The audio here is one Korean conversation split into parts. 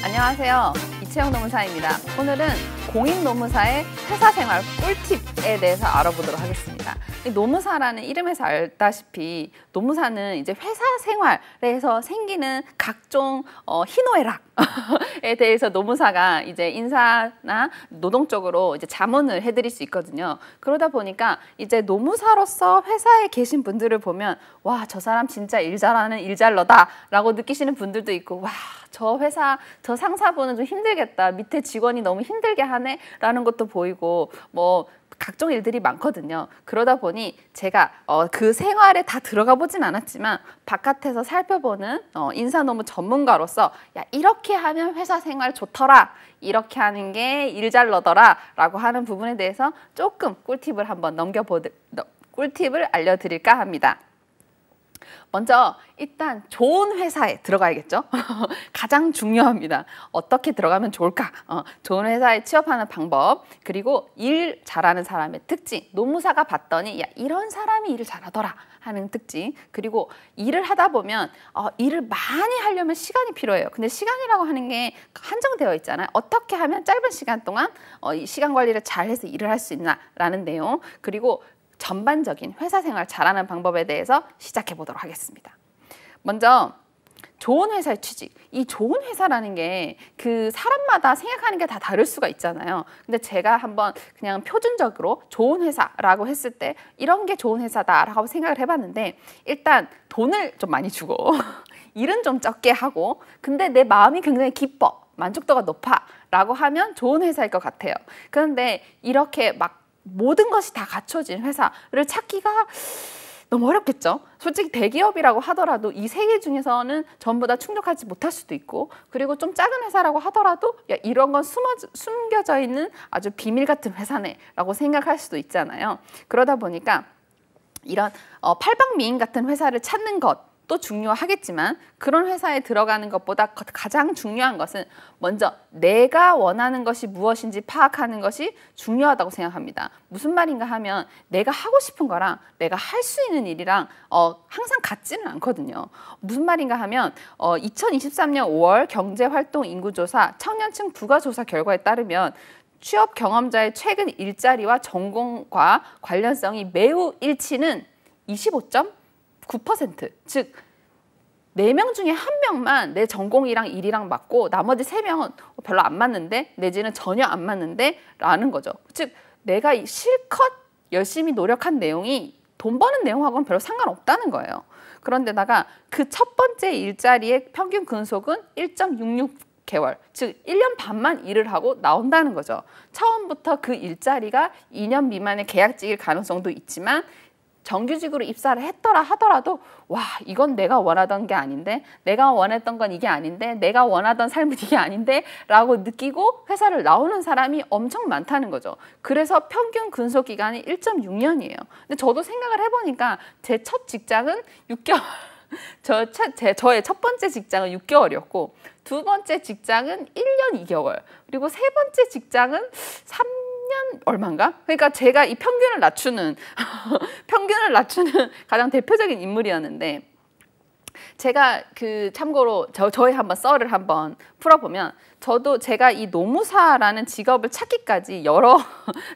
안녕하세요. 이채영 노무사입니다. 오늘은 공익노무사의 회사생활 꿀팁에 대해서 알아보도록 하겠습니다. 이 노무사라는 이름에서 알다시피 노무사는 이제 회사 생활에서 생기는 각종 희노애락에 대해서 노무사가 이제 인사나 노동 쪽으로 이제 자문을 해드릴 수 있거든요. 그러다 보니까 이제 노무사로서 회사에 계신 분들을 보면 와, 저 사람 진짜 일 잘하는 일잘러다라고 느끼시는 분들도 있고, 와, 저 회사 저 상사분은 좀 힘들겠다, 밑에 직원이 너무 힘들게 하네 라는 것도 보이고, 뭐 각종 일들이 많거든요. 그러다 보니 제가 그 생활에 다 들어가 보진 않았지만 바깥에서 살펴보는 인사노무 전문가로서 야, 이렇게 하면 회사 생활 좋더라, 이렇게 하는 게 일 잘 너더라 라고 하는 부분에 대해서 조금 꿀팁을 한번 꿀팁을 알려드릴까 합니다. 먼저 일단 좋은 회사에 들어가야겠죠. 가장 중요합니다. 어떻게 들어가면 좋을까? 좋은 회사에 취업하는 방법, 그리고 일 잘하는 사람의 특징. 노무사가 봤더니 야, 이런 사람이 일을 잘하더라 하는 특징. 그리고 일을 하다 보면 일을 많이 하려면 시간이 필요해요. 근데 시간이라고 하는 게 한정되어 있잖아요. 어떻게 하면 짧은 시간 동안 이 시간 관리를 잘해서 일을 할 수 있나라는 내용. 그리고 전반적인 회사 생활 잘하는 방법에 대해서 시작해 보도록 하겠습니다. 먼저 좋은 회사의 취직. 이 좋은 회사라는 게 그 사람마다 생각하는 게 다 다를 수가 있잖아요. 근데 제가 한번 그냥 표준적으로 좋은 회사라고 했을 때 이런 게 좋은 회사다라고 생각을 해봤는데, 일단 돈을 좀 많이 주고 일은 좀 적게 하고, 근데 내 마음이 굉장히 기뻐, 만족도가 높아 라고 하면 좋은 회사일 것 같아요. 그런데 이렇게 막 모든 것이 다 갖춰진 회사를 찾기가 너무 어렵겠죠. 솔직히 대기업이라고 하더라도 이 세 개 중에서는 전부 다 충족하지 못할 수도 있고, 그리고 좀 작은 회사라고 하더라도 야, 이런 건 숨겨져 있는 아주 비밀 같은 회사네 라고 생각할 수도 있잖아요. 그러다 보니까 이런 팔방미인 같은 회사를 찾는 것도 중요하겠지만, 그런 회사에 들어가는 것보다 가장 중요한 것은 먼저 내가 원하는 것이 무엇인지 파악하는 것이 중요하다고 생각합니다. 무슨 말인가 하면 내가 하고 싶은 거랑 내가 할 수 있는 일이랑 항상 같지는 않거든요. 무슨 말인가 하면 2023년 5월 경제활동 인구조사 청년층 부가조사 결과에 따르면 취업 경험자의 최근 일자리와 전공과 관련성이 매우 일치는 25.9%, 즉 4명 중에 1명만 내 전공이랑 일이랑 맞고 나머지 3명은 별로 안 맞는데, 내지는 전혀 안 맞는데 라는 거죠. 즉 내가 실컷 열심히 노력한 내용이 돈 버는 내용하고는 별로 상관없다는 거예요. 그런데다가 그 첫 번째 일자리의 평균 근속은 1.66개월, 즉 1년 반만 일을 하고 나온다는 거죠. 처음부터 그 일자리가 2년 미만의 계약직일 가능성도 있지만 정규직으로 입사를 했더라 하더라도 와, 이건 내가 원하던 게 아닌데, 내가 원했던 건 이게 아닌데, 내가 원하던 삶은 이게 아닌데 라고 느끼고 회사를 나오는 사람이 엄청 많다는 거죠. 그래서 평균 근속 기간이 1.6년이에요. 근데 저도 생각을 해보니까 제 첫 직장은 6개월 저의 첫 번째 직장은 6개월이었고, 두 번째 직장은 1년 2개월, 그리고 세 번째 직장은 3년 얼마인가? 그러니까 제가 이 평균을 낮추는 가장 대표적인 인물이었는데, 제가 참고로 저의 한번 썰을 한번 풀어보면, 제가 이 노무사라는 직업을 찾기까지 여러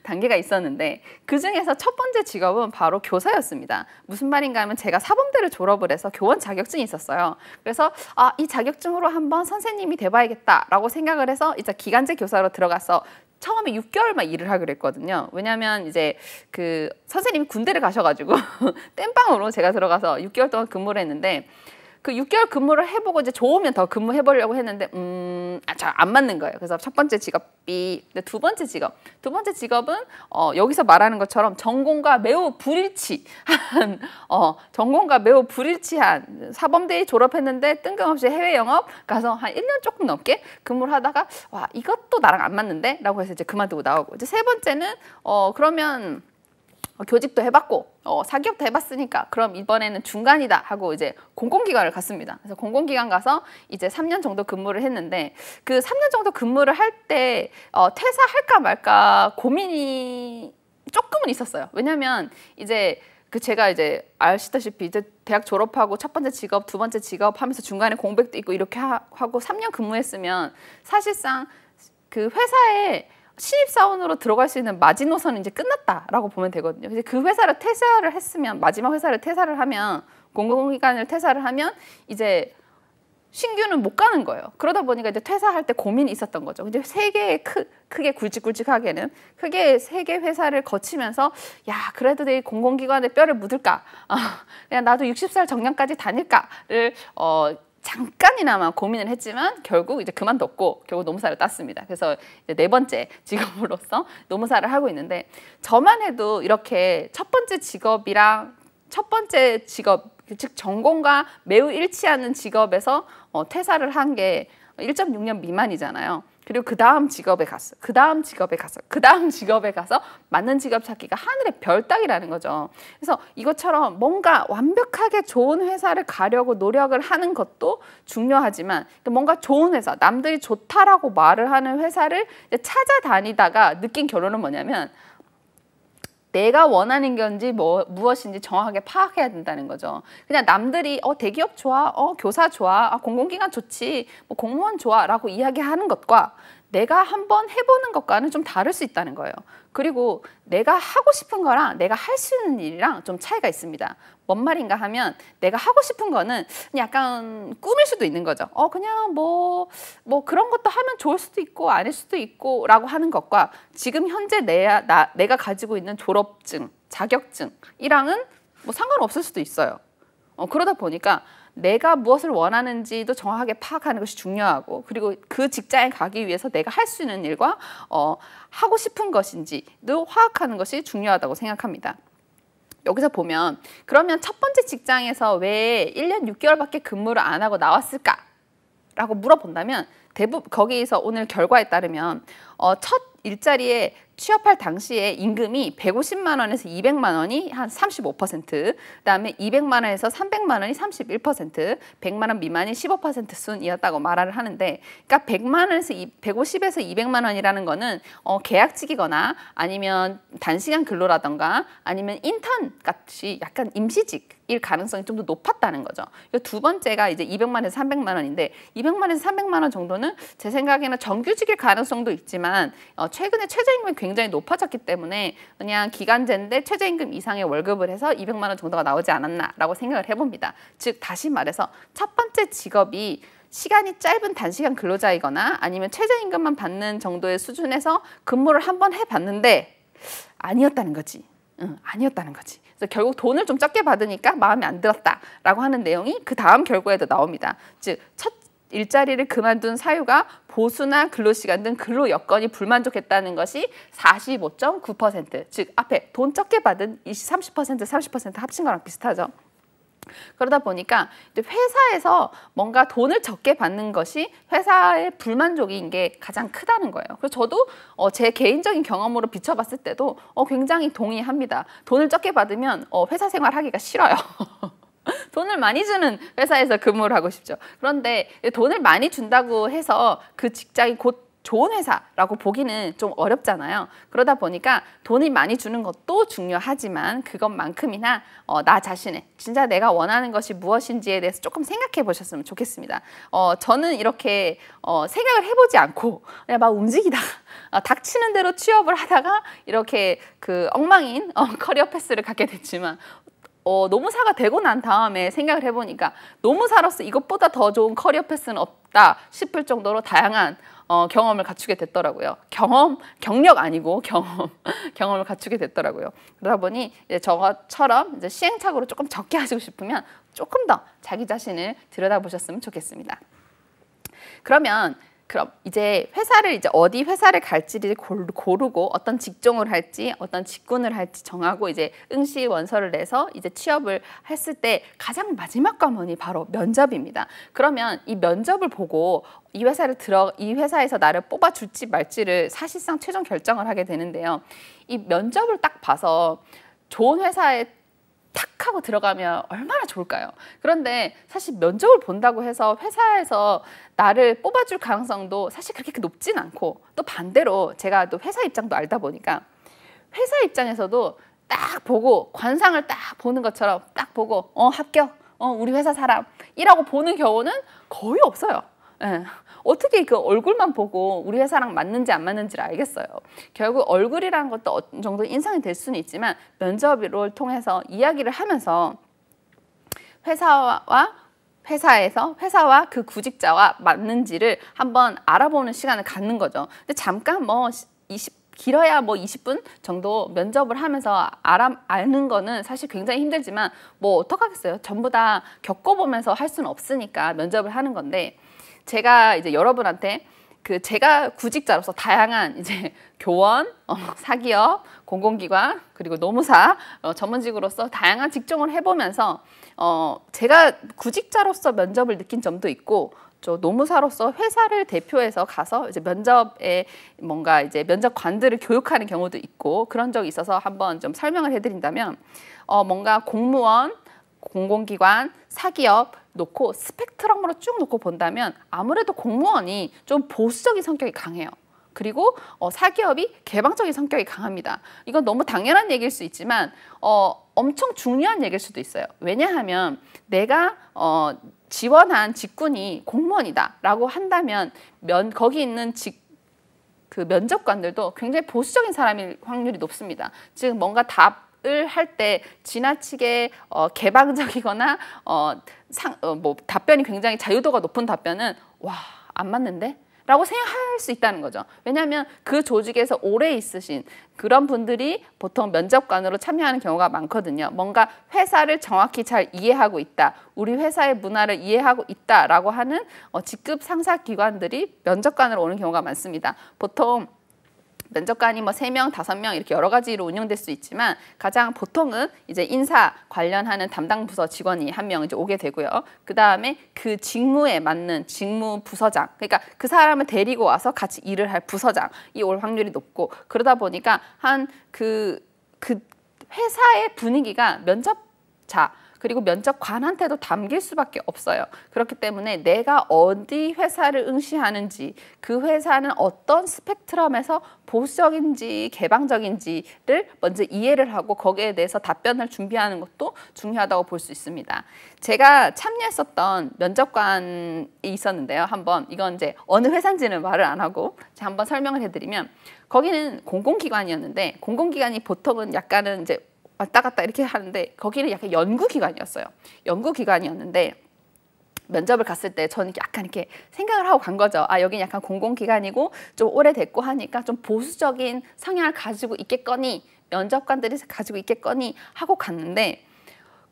단계가 있었는데 그 중에서 첫 번째 직업은 바로 교사였습니다. 무슨 말인가 하면 제가 사범대를 졸업을 해서 교원 자격증이 있었어요. 그래서 이 자격증으로 한번 선생님이 돼봐야겠다라고 생각을 해서 이제 기간제 교사로 들어가서 처음에 6개월만 일을 하기로 했거든요. 왜냐하면 이제 선생님이 군대를 가셔가지고 땜빵으로 제가 들어가서 6개월 동안 근무를 했는데, 그 6개월 근무를 해보고 이제 좋으면 더 근무해보려고 했는데 잘 안 맞는 거예요. 그래서 첫 번째 직업이, 두 번째 직업은 여기서 말하는 것처럼 전공과 매우 불일치한 사범대에 졸업했는데 뜬금없이 해외 영업 가서 한 1년 조금 넘게 근무를 하다가 와, 이것도 나랑 안 맞는데 라고 해서 이제 그만두고 나오고, 이제 세 번째는 그러면 교직도 해봤고 사기업도 해봤으니까 그럼 이번에는 중간이다 하고 이제 공공기관을 갔습니다. 그래서 공공기관 가서 이제 3년 정도 근무를 했는데, 그 3년 정도 근무를 할 때 퇴사할까 말까 고민이 조금은 있었어요. 왜냐면 이제 그 제가 이제 아시다시피 이제 대학 졸업하고 첫 번째 직업, 두 번째 직업 하면서 중간에 공백도 있고 이렇게 하고 3년 근무했으면 사실상 그 회사에 신입사원으로 들어갈 수 있는 마지노선은 이제 끝났다라고 보면 되거든요. 이제 그 회사를 퇴사를 했으면, 마지막 회사를 퇴사를 하면, 공공기관을 퇴사를 하면 이제 신규는 못 가는 거예요. 그러다 보니까 이제 퇴사할 때 고민이 있었던 거죠. 근데 세 개의 크게 굵직굵직하게는 크게 세 개 회사를 거치면서 야, 그래도 내 공공기관에 뼈를 묻을까? 그냥 나도 60살 정년까지 다닐까를 잠깐이나마 고민을 했지만 결국 이제 그만뒀고 결국 노무사를 땄습니다. 그래서 이제 네 번째 직업으로서 노무사를 하고 있는데, 저만 해도 이렇게 첫 번째 직업이랑 첫 번째 직업, 즉 전공과 매우 일치하는 직업에서 퇴사를 한 게 1.6년 미만이잖아요. 그리고 그 다음 직업에 갔어. 그 다음 직업에 갔어. 그 다음 직업에 가서 맞는 직업 찾기가 하늘의 별 따기라는 거죠. 그래서 이것처럼 뭔가 완벽하게 좋은 회사를 가려고 노력을 하는 것도 중요하지만, 뭔가 좋은 회사, 남들이 좋다라고 말을 하는 회사를 찾아다니다가 느낀 결론은 뭐냐면, 내가 원하는 건지 무엇인지 정확하게 파악해야 된다는 거죠. 그냥 남들이 대기업 좋아, 교사 좋아, 공공기관 좋지, 뭐 공무원 좋아 라고 이야기하는 것과 내가 한번 해보는 것과는 좀 다를 수 있다는 거예요. 그리고 내가 하고 싶은 거랑 내가 할 수 있는 일이랑 좀 차이가 있습니다. 뭔 말인가 하면, 내가 하고 싶은 거는 약간 꿈일 수도 있는 거죠. 그냥 뭐 그런 것도 하면 좋을 수도 있고 아닐 수도 있고 라고 하는 것과, 지금 현재 내가 가지고 있는 졸업증, 자격증이랑은 뭐 상관없을 수도 있어요. 그러다 보니까 내가 무엇을 원하는지도 정확하게 파악하는 것이 중요하고, 그리고 그 직장에 가기 위해서 내가 할 수 있는 일과 하고 싶은 것인지도 파악하는 것이 중요하다고 생각합니다. 여기서 보면, 그러면 첫 번째 직장에서 왜 1년 6개월밖에 근무를 안 하고 나왔을까? 라고 물어본다면, 대부분 거기에서 오늘 결과에 따르면 첫 일자리에 취업할 당시에 임금이 150만 원에서 200만 원이 한 35%, 그다음에 200만 원에서 300만 원이 31%, 100만 원 미만이 15% 순이었다고 말을 하는데, 그러니까 100만 원에서 150에서 200만 원이라는 거는 계약직이거나 아니면 단시간 근로라던가 아니면 인턴 같이 약간 임시직일 가능성이 좀 더 높았다는 거죠. 두 번째가 이제 200만에서 300만 원인데, 200만에서 300만 원 정도는 제 생각에는 정규직일 가능성도 있지만 최근에 최저임금이 굉장히 높아졌기 때문에 그냥 기간제인데 최저임금 이상의 월급을 해서 200만 원 정도가 나오지 않았나라고 생각을 해봅니다. 즉 다시 말해서 첫 번째 직업이 시간이 짧은 단시간 근로자이거나 아니면 최저임금만 받는 정도의 수준에서 근무를 한번 해봤는데 아니었다는 거지. 아니었다는 거지. 그래서 결국 돈을 좀 적게 받으니까 마음에 안 들었다라고 하는 내용이 그 다음 결과에도 나옵니다. 즉 첫 일자리를 그만둔 사유가 보수나 근로시간 등 근로 여건이 불만족했다는 것이 45.9%, 즉 앞에 돈 적게 받은 30%, 30% 합친 거랑 비슷하죠. 그러다 보니까 회사에서 뭔가 돈을 적게 받는 것이 회사의 불만족인 게 가장 크다는 거예요. 그래서 저도 제 개인적인 경험으로 비춰봤을 때도 굉장히 동의합니다. 돈을 적게 받으면 회사 생활하기가 싫어요. 돈을 많이 주는 회사에서 근무를 하고 싶죠. 그런데 돈을 많이 준다고 해서 그 직장이 곧 좋은 회사라고 보기는 좀 어렵잖아요. 그러다 보니까 돈이 많이 주는 것도 중요하지만 그것만큼이나 나 자신의 진짜 내가 원하는 것이 무엇인지에 대해서 조금 생각해 보셨으면 좋겠습니다. 저는 이렇게 생각을 해보지 않고 그냥 막 움직이다가 닥치는 대로 취업을 하다가 이렇게 그 엉망인 커리어 패스를 갖게 됐지만, 노무사가 되고 난 다음에 생각을 해보니까 노무사로서 이것보다 더 좋은 커리어 패스는 없다 싶을 정도로 다양한 경험을 갖추게 됐더라고요. 경력 아니고 경험을 갖추게 됐더라고요. 그러다 보니 이제 저처럼 이제 시행착오를 조금 적게 하시고 싶으면 조금 더 자기 자신을 들여다보셨으면 좋겠습니다. 그럼 이제 어디 회사를 갈지를 고르고 어떤 직종을 할지 어떤 직군을 할지 정하고 이제 응시 원서를 내서 이제 취업을 했을 때 가장 마지막 관문이 바로 면접입니다. 그러면 이 면접을 보고 이 회사에서 나를 뽑아줄지 말지를 사실상 최종 결정을 하게 되는데요. 이 면접을 딱 봐서 좋은 회사에 탁 하고 들어가면 얼마나 좋을까요? 그런데 사실 면접을 본다고 해서 회사에서 나를 뽑아줄 가능성도 사실 그렇게 높진 않고, 또 반대로 제가 또 회사 입장도 알다 보니까 회사 입장에서도 딱 보고 관상을 딱 보는 것처럼 딱 보고 합격, 우리 회사 사람이라고 보는 경우는 거의 없어요. 예. 어떻게 그 얼굴만 보고 우리 회사랑 맞는지 안 맞는지를 알겠어요. 결국 얼굴이라는 것도 어느 정도 인상이 될 수는 있지만 면접을 통해서 이야기를 하면서 회사와 그 구직자와 맞는지를 한번 알아보는 시간을 갖는 거죠. 근데 잠깐 길어야 20분 정도 면접을 하면서 아는 거는 사실 굉장히 힘들지만 어떡하겠어요. 전부 다 겪어보면서 할 수는 없으니까 면접을 하는 건데, 제가 이제 여러분한테 제가 구직자로서 다양한 이제 교원, 사기업, 공공기관, 그리고 노무사 전문직으로서 다양한 직종을 해보면서 제가 구직자로서 면접을 느낀 점도 있고, 저 노무사로서 회사를 대표해서 가서 이제 면접에 뭔가 이제 면접관들을 교육하는 경우도 있고 그런 적이 있어서 한번 좀 설명을 해드린다면, 뭔가 공무원, 공공기관, 사기업 놓고 스펙트럼으로 쭉 놓고 본다면 아무래도 공무원이 좀 보수적인 성격이 강해요. 그리고 사기업이 개방적인 성격이 강합니다. 이건 너무 당연한 얘기일 수 있지만 엄청 중요한 얘기일 수도 있어요. 왜냐하면 내가 지원한 직군이 공무원이다라고 한다면 거기 있는 그 면접관들도 굉장히 보수적인 사람일 확률이 높습니다. 즉 뭔가 답을 할 때 지나치게 개방적이거나 답변이 굉장히 자유도가 높은 답변은 와, 안 맞는데? 라고 생각할 수 있다는 거죠. 왜냐하면 그 조직에서 오래 있으신 그런 분들이 보통 면접관으로 참여하는 경우가 많거든요. 뭔가 회사를 정확히 잘 이해하고 있다, 우리 회사의 문화를 이해하고 있다라고 하는 직급 상사 기관들이 면접관으로 오는 경우가 많습니다. 보통 면접관이 3명, 5명 이렇게 여러 가지로 운영될 수 있지만 가장 보통은 이제 인사 관련하는 담당 부서 직원이 1명 이제 오게 되고요. 그 다음에 그 직무에 맞는 직무 부서장, 그러니까 그 사람을 데리고 와서 같이 일을 할 부서장이 올 확률이 높고, 그러다 보니까 그 회사의 분위기가 면접자 그리고 면접관한테도 담길 수밖에 없어요. 그렇기 때문에 내가 어디 회사를 응시하는지, 그 회사는 어떤 스펙트럼에서 보수적인지 개방적인지를 먼저 이해를 하고 거기에 대해서 답변을 준비하는 것도 중요하다고 볼 수 있습니다. 제가 참여했었던 면접관이 있었는데요. 한번 이건 이제 어느 회사인지는 말을 안 하고 한번 설명을 해드리면, 거기는 공공기관이었는데, 공공기관이 보통은 약간은 이제 왔다 갔다 이렇게 하는데 거기는 약간 연구기관이었어요. 연구기관이었는데 면접을 갔을 때 저는 약간 이렇게 생각을 하고 간 거죠. 아, 여긴 약간 공공기관이고 좀 오래됐고 하니까 좀 보수적인 성향을 가지고 있겠거니, 면접관들이 가지고 있겠거니 하고 갔는데,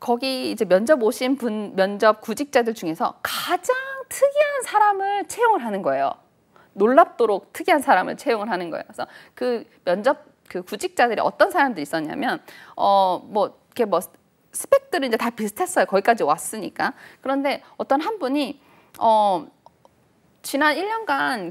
거기 이제 면접 오신 면접 구직자들 중에서 가장 특이한 사람을 채용을 하는 거예요. 놀랍도록 특이한 사람을 채용을 하는 거예요. 그래서 그 구직자들이 어떤 사람들이 있었냐면 이렇게 스펙들은 이제 다 비슷했어요. 거기까지 왔으니까. 그런데 어떤 한 분이 지난 1년간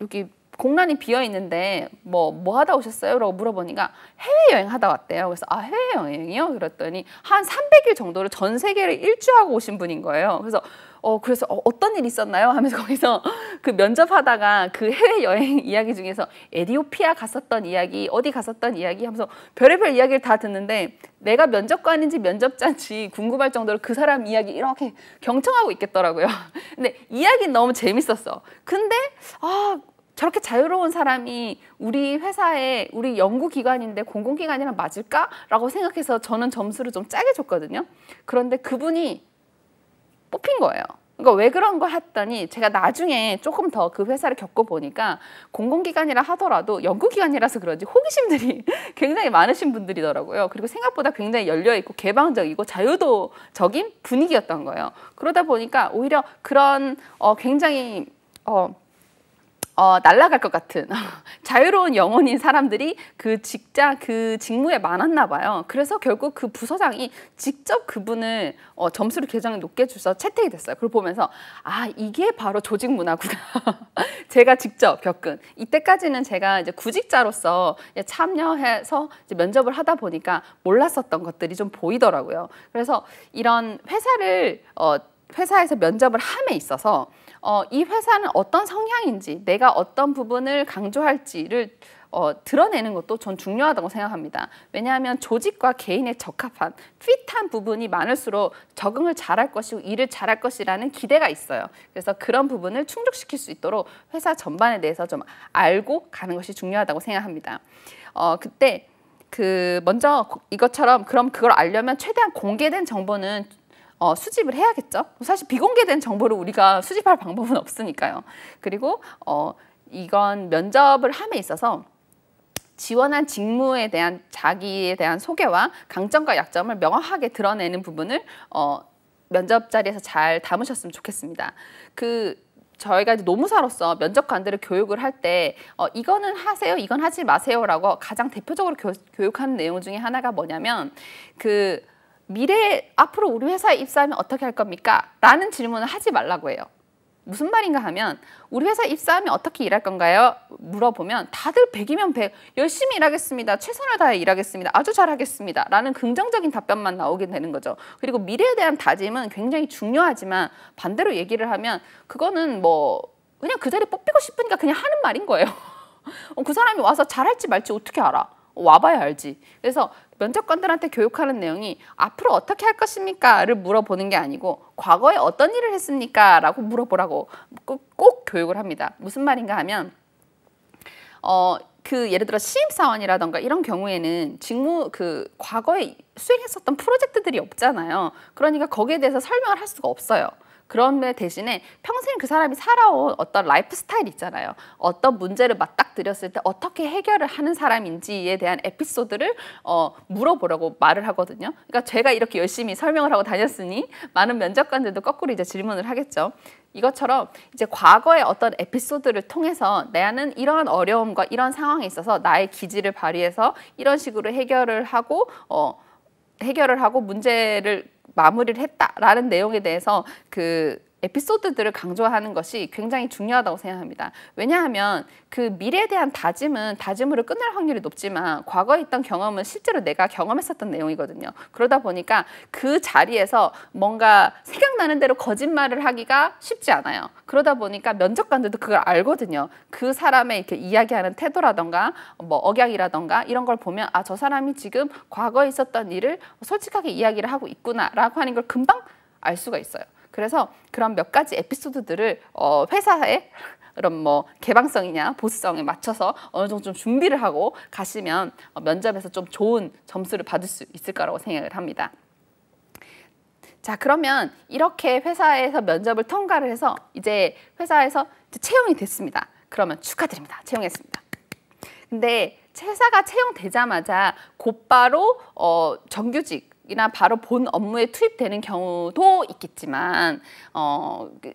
여기 공란이 비어 있는데 뭐 하다 오셨어요? 라고 물어보니까 해외여행 하다 왔대요. 그래서 아, 해외여행이요? 그랬더니 한 300일 정도를 전 세계를 일주하고 오신 분인 거예요. 그래서 어떤 일 있었나요? 하면서 거기서 그 면접하다가 그 해외여행 이야기 중에서 에티오피아 갔었던 이야기, 어디 갔었던 이야기 하면서 별의별 이야기를 다 듣는데 내가 면접관인지 면접자인지 궁금할 정도로 그 사람 이야기 이렇게 경청하고 있겠더라고요. 근데 이야기는 너무 재밌었어. 근데 저렇게 자유로운 사람이 우리 회사에, 우리 연구기관인데 공공기관이랑 맞을까? 라고 생각해서 저는 점수를 좀 짜게 줬거든요. 그런데 그분이 뽑힌 거예요. 그러니까 왜 그런 거 했더니 제가 나중에 조금 더 그 회사를 겪어보니까 공공기관이라 하더라도 연구기관이라서 그런지 호기심들이 굉장히 많으신 분들이더라고요. 그리고 생각보다 굉장히 열려있고 개방적이고 자유도적인 분위기였던 거예요. 그러다 보니까 오히려 그런 굉장히 날아갈 것 같은 자유로운 영혼인 사람들이 그 직무에 많았나 봐요. 그래서 결국 그 부서장이 직접 그분을 점수를 굉장히 높게 줘서 채택이 됐어요. 그걸 보면서 아, 이게 바로 조직 문화구나. 제가 직접 겪은, 이때까지는 제가 이제 구직자로서 참여해서 이제 면접을 하다 보니까 몰랐었던 것들이 좀 보이더라고요. 그래서 이런 회사에서 면접을 함에 있어서 이 회사는 어떤 성향인지, 내가 어떤 부분을 강조할지를 드러내는 것도 전 중요하다고 생각합니다. 왜냐하면 조직과 개인에 적합한 핏한 부분이 많을수록 적응을 잘할 것이고 일을 잘할 것이라는 기대가 있어요. 그래서 그런 부분을 충족시킬 수 있도록 회사 전반에 대해서 좀 알고 가는 것이 중요하다고 생각합니다. 그때 먼저 이것처럼 그럼 그걸 알려면 최대한 공개된 정보는 수집을 해야겠죠. 사실 비공개된 정보를 우리가 수집할 방법은 없으니까요. 그리고 이건 면접을 함에 있어서 지원한 직무에 대한 자기에 대한 소개와 강점과 약점을 명확하게 드러내는 부분을 면접 자리에서 잘 담으셨으면 좋겠습니다. 저희가 이제 노무사로서 면접관들을 교육을 할 때 이거는 하세요, 이건 하지 마세요라고 가장 대표적으로 교육하는 내용 중에 하나가 뭐냐면 미래에 앞으로 우리 회사에 입사하면 어떻게 할 겁니까? 라는 질문을 하지 말라고 해요. 무슨 말인가 하면 우리 회사에 입사하면 어떻게 일할 건가요? 물어보면 다들 100이면 100 열심히 일하겠습니다. 최선을 다해 일하겠습니다. 아주 잘하겠습니다. 라는 긍정적인 답변만 나오게 되는 거죠. 그리고 미래에 대한 다짐은 굉장히 중요하지만 반대로 얘기를 하면 그거는 그냥 그 자리에 뽑히고 싶으니까 그냥 하는 말인 거예요. 그 사람이 와서 잘할지 말지 어떻게 알아? 와봐야 알지. 그래서 면접관들한테 교육하는 내용이 앞으로 어떻게 할 것입니까?를 물어보는 게 아니고 과거에 어떤 일을 했습니까? 라고 물어보라고 꼭 교육을 합니다. 무슨 말인가 하면 예를 들어 신입사원이라던가 이런 경우에는 과거에 수행했었던 프로젝트들이 없잖아요. 그러니까 거기에 대해서 설명을 할 수가 없어요. 그런 대신에 평생 그 사람이 살아온 어떤 라이프 스타일이 있잖아요. 어떤 문제를 맞닥뜨렸을 때 어떻게 해결을 하는 사람인지에 대한 에피소드를 물어보라고 말을 하거든요. 그러니까 제가 이렇게 열심히 설명을 하고 다녔으니 많은 면접관들도 거꾸로 이제 질문을 하겠죠. 이것처럼 이제 과거의 어떤 에피소드를 통해서 나는 이러한 어려움과 이런 상황에 있어서 나의 기지를 발휘해서 이런 식으로 해결을 하고 문제를 마무리를 했다라는 내용에 대해서 에피소드들을 강조하는 것이 굉장히 중요하다고 생각합니다. 왜냐하면 미래에 대한 다짐으로 끝날 확률이 높지만 과거에 있던 경험은 실제로 내가 경험했었던 내용이거든요. 그러다 보니까 그 자리에서 뭔가 생각나는 대로 거짓말을 하기가 쉽지 않아요. 그러다 보니까 면접관들도 그걸 알거든요. 그 사람의 이렇게 이야기하는 태도라던가 억양이라던가 이런 걸 보면 저 사람이 지금 과거에 있었던 일을 솔직하게 이야기를 하고 있구나라고 하는 걸 금방 알 수가 있어요. 그래서 그런 몇 가지 에피소드들을 회사의 그런 개방성이냐 보수성에 맞춰서 어느 정도 좀 준비를 하고 가시면 면접에서 좀 좋은 점수를 받을 수 있을 거라고 생각을 합니다. 자, 그러면 이렇게 회사에서 면접을 통과를 해서 이제 회사에서 채용이 됐습니다. 그러면 축하드립니다. 채용했습니다. 근데 회사가 채용되자마자 곧바로 정규직이나 바로 본 업무에 투입되는 경우도 있겠지만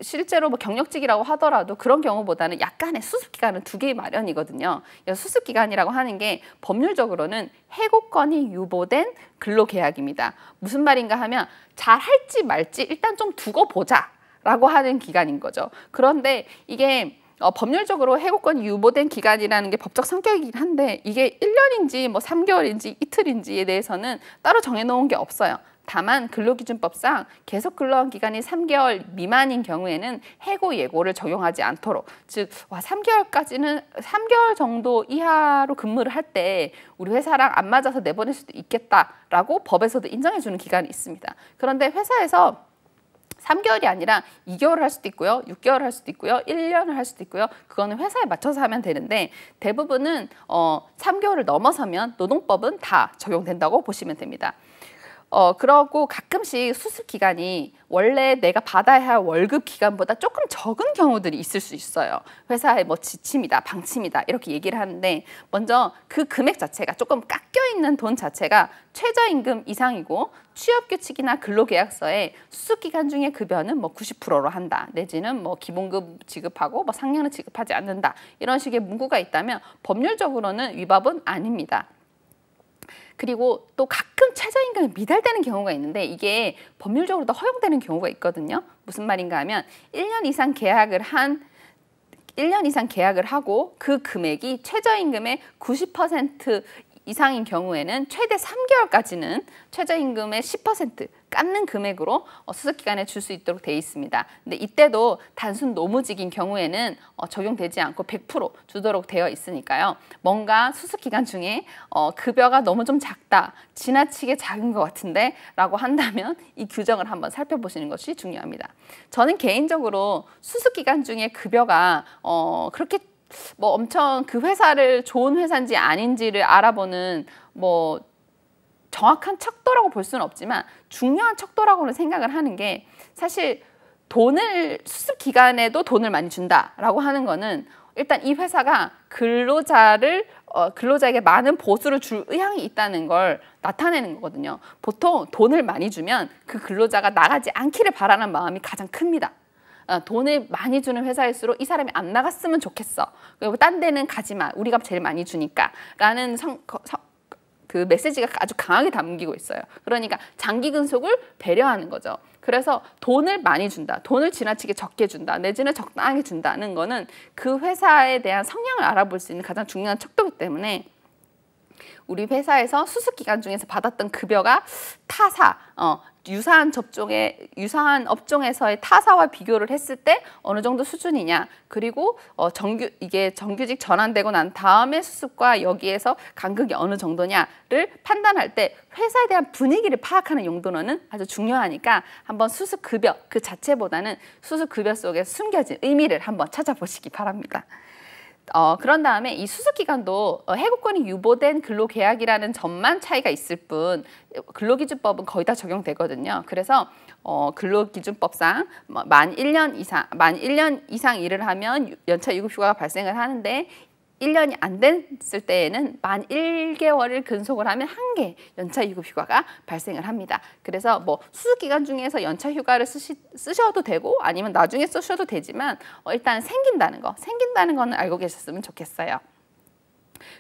실제로 경력직이라고 하더라도 그런 경우보다는 약간의 수습기간은 두기 마련이거든요. 수습기간이라고 하는 게 법률적으로는 해고권이 유보된 근로계약입니다. 무슨 말인가 하면 잘할지 말지 일단 좀 두고 보자 라고 하는 기간인 거죠. 그런데 이게 법률적으로 해고권이 유보된 기간이라는 게 법적 성격이긴 한데 이게 1년인지 3개월인지 이틀인지에 대해서는 따로 정해놓은 게 없어요. 다만 근로기준법상 계속 근로한 기간이 3개월 미만인 경우에는 해고 예고를 적용하지 않도록, 즉 3개월 정도 이하로 근무를 할 때 우리 회사랑 안 맞아서 내보낼 수도 있겠다라고 법에서도 인정해주는 기간이 있습니다. 그런데 회사에서 3개월이 아니라 2개월을 할 수도 있고요. 6개월을 할 수도 있고요. 1년을 할 수도 있고요. 그거는 회사에 맞춰서 하면 되는데 대부분은 3개월을 넘어서면 노동법은 다 적용된다고 보시면 됩니다. 그러고 가끔씩 수습 기간이 원래 내가 받아야 할 월급 기간보다 조금 적은 경우들이 있을 수 있어요. 회사의 지침이다, 방침이다 이렇게 얘기를 하는데 먼저 그 금액 자체가 조금 깎여 있는 돈 자체가 최저임금 이상이고 취업규칙이나 근로계약서에 수습 기간 중에 급여는 90%로 한다, 내지는 기본급 지급하고 상여는 지급하지 않는다 이런 식의 문구가 있다면 법률적으로는 위법은 아닙니다. 그리고 또 가끔 최저임금이 미달되는 경우가 있는데 이게 법률적으로도 허용되는 경우가 있거든요. 무슨 말인가 하면 1년 이상 계약을 하고 그 금액이 최저임금의 90% 이상인 경우에는 최대 3개월까지는 최저임금의 10% 깎는 금액으로 수습기간에 줄 수 있도록 되어 있습니다. 근데 이때도 단순 노무직인 경우에는 적용되지 않고 100% 주도록 되어 있으니까요. 뭔가 수습기간 중에 급여가 너무 좀 작다, 지나치게 작은 것 같은데 라고 한다면 이 규정을 한번 살펴보시는 것이 중요합니다. 저는 개인적으로 수습기간 중에 급여가 그렇게 뭐 엄청 그 회사를 좋은 회사인지 아닌지를 알아보는 뭐 정확한 척도라고 볼 수는 없지만 중요한 척도라고는 생각을 하는 게, 사실 돈을 수습 기간에도 돈을 많이 준다라고 하는 거는 일단 이 회사가 근로자에게 많은 보수를 줄 의향이 있다는 걸 나타내는 거거든요. 보통 돈을 많이 주면 그 근로자가 나가지 않기를 바라는 마음이 가장 큽니다. 돈을 많이 주는 회사일수록 이 사람이 안 나갔으면 좋겠어. 그리고 딴 데는 가지 마. 우리가 제일 많이 주니까. 라는 그 메시지가 아주 강하게 담기고 있어요. 그러니까 장기 근속을 배려하는 거죠. 그래서 돈을 많이 준다, 돈을 지나치게 적게 준다, 내지는 적당하게 준다는 거는 그 회사에 대한 성향을 알아볼 수 있는 가장 중요한 척도이기 때문에 우리 회사에서 수습 기간 중에서 받았던 급여가 타사, 유사한 업종에서의 타사와 비교를 했을 때 어느 정도 수준이냐, 그리고 이게 정규직 전환되고 난 다음에 수습과 여기에서 간극이 어느 정도냐를 판단할 때 회사에 대한 분위기를 파악하는 용도는 아주 중요하니까 한번 수습 급여 그 자체보다는 수습 급여 속에 숨겨진 의미를 한번 찾아보시기 바랍니다. 그런 다음에 이 수습기간도 해고권이 유보된 근로계약이라는 점만 차이가 있을 뿐 근로기준법은 거의 다 적용되거든요. 그래서 근로기준법상 만 1년 이상 일을 하면 연차 유급휴가가 발생을 하는데 1년이 안 됐을 때에는 만 1개월을 근속을 하면 1개 연차 유급휴가가 발생을 합니다. 그래서 뭐 수습기간 중에서 연차 휴가를 쓰셔도 되고 아니면 나중에 쓰셔도 되지만 일단 생긴다는 거는 알고 계셨으면 좋겠어요.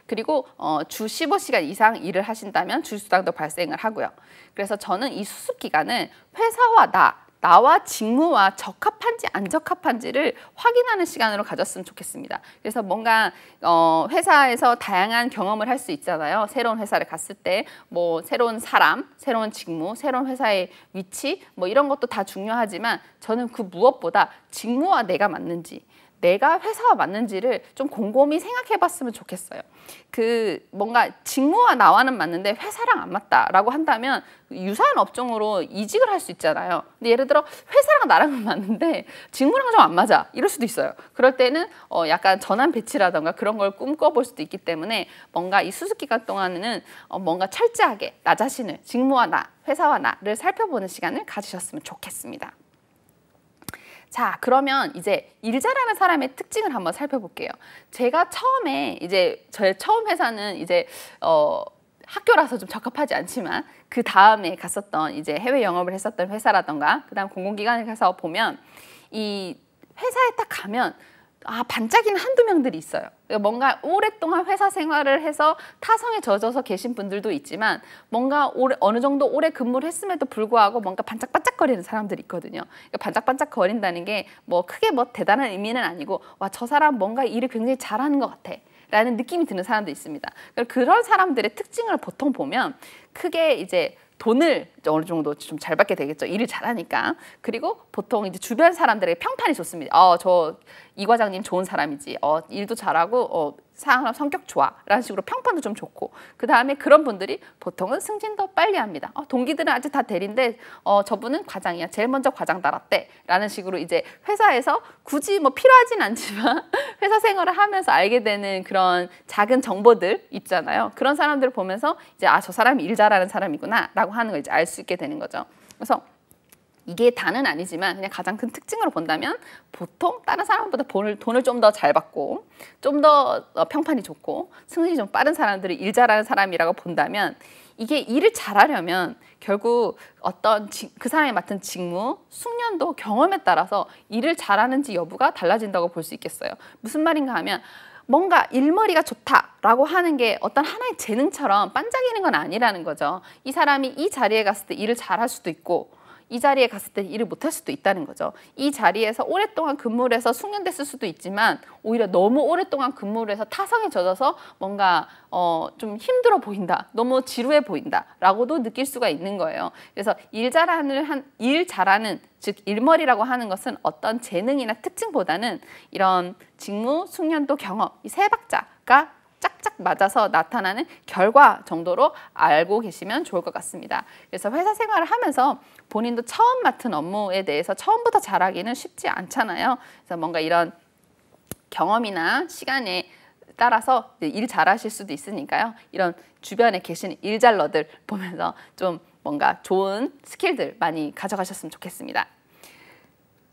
그리고 주 15시간 이상 일을 하신다면 주수당도 발생을 하고요. 그래서 저는 이 수습기간을 회사와 나와 직무와 적합한지 안 적합한지를 확인하는 시간으로 가졌으면 좋겠습니다. 그래서 뭔가 회사에서 다양한 경험을 할 수 있잖아요. 새로운 회사를 갔을 때 뭐 새로운 사람, 새로운 직무, 새로운 회사의 위치 뭐 이런 것도 다 중요하지만 저는 그 무엇보다 직무와 내가 맞는지, 내가 회사와 맞는지를 좀 곰곰이 생각해 봤으면 좋겠어요. 뭔가 직무와 나와는 맞는데 회사랑 안 맞다라고 한다면 유사한 업종으로 이직을 할 수 있잖아요. 근데 예를 들어 회사랑 나랑은 맞는데 직무랑 좀 안 맞아. 이럴 수도 있어요. 그럴 때는 약간 전환 배치라던가 그런 걸 꿈꿔볼 수도 있기 때문에 뭔가 이 수습기간 동안에는 뭔가 철저하게 나 자신을, 직무와 나, 회사와 나를 살펴보는 시간을 가지셨으면 좋겠습니다. 자, 그러면 이제 일 잘하는 사람의 특징을 한번 살펴볼게요. 제가 처음에 저의 처음 회사는 학교라서 좀 적합하지 않지만 그 다음에 갔었던 해외 영업을 했었던 회사라던가 그다음 공공기관에 가서 보면 이 회사에 딱 가면 반짝이는 한두 명들이 있어요. 뭔가 오랫동안 회사 생활을 해서 타성에 젖어서 계신 분들도 있지만 뭔가 어느 정도 오래 근무를 했음에도 불구하고 뭔가 반짝반짝거리는 사람들이 있거든요. 반짝반짝거린다는 게 뭐 크게 뭐 대단한 의미는 아니고 와, 저 사람 뭔가 일을 굉장히 잘하는 것 같아 라는 느낌이 드는 사람도 있습니다. 그런 사람들의 특징을 보통 보면 크게 돈을 어느 정도 좀 잘 받게 되겠죠. 일을 잘하니까. 그리고 보통 주변 사람들에게 평판이 좋습니다. 저 이 과장님 좋은 사람이지. 일도 잘하고 사람 성격 좋아. 라는 식으로 평판도 좀 좋고. 그 다음에 그런 분들이 보통은 승진도 빨리 합니다. 동기들은 아직 다 대리인데 저분은 과장이야. 제일 먼저 과장 달았대. 라는 식으로 회사에서 굳이 뭐 필요하진 않지만 회사 생활을 하면서 알게 되는 그런 작은 정보들 있잖아요. 그런 사람들을 보면서 저 사람이 일 잘하는 사람이구나 라고 하는 걸 알 수 있게 되는 거죠. 그래서 이게 다는 아니지만 그냥 가장 큰 특징으로 본다면 보통 다른 사람보다 돈을 좀 더 잘 받고 좀 더 평판이 좋고 승진이 좀 빠른 사람들이 일 잘하는 사람이라고 본다면 이게 일을 잘하려면 결국 그 사람이 맡은 직무, 숙련도, 경험에 따라서 일을 잘하는지 여부가 달라진다고 볼 수 있겠어요. 무슨 말인가 하면 뭔가 일머리가 좋다라고 하는 게 어떤 하나의 재능처럼 반짝이는 건 아니라는 거죠. 이 사람이 이 자리에 갔을 때 일을 잘할 수도 있고 이 자리에 갔을 때 일을 못할 수도 있다는 거죠. 이 자리에서 오랫동안 근무를 해서 숙련됐을 수도 있지만 오히려 너무 오랫동안 근무를 해서 타성에 젖어서 뭔가 좀 힘들어 보인다, 너무 지루해 보인다 라고도 느낄 수가 있는 거예요. 그래서 일 잘하는 즉 일머리라고 하는 것은 어떤 재능이나 특징보다는 이런 직무, 숙련도, 경험 이 세 박자가 짝짝 맞아서 나타나는 결과 정도로 알고 계시면 좋을 것 같습니다. 그래서 회사 생활을 하면서 본인도 처음 맡은 업무에 대해서 처음부터 잘하기는 쉽지 않잖아요. 그래서 뭔가 이런 경험이나 시간에 따라서 일 잘하실 수도 있으니까요. 이런 주변에 계신 일잘러들 보면서 좀 뭔가 좋은 스킬들 많이 가져가셨으면 좋겠습니다.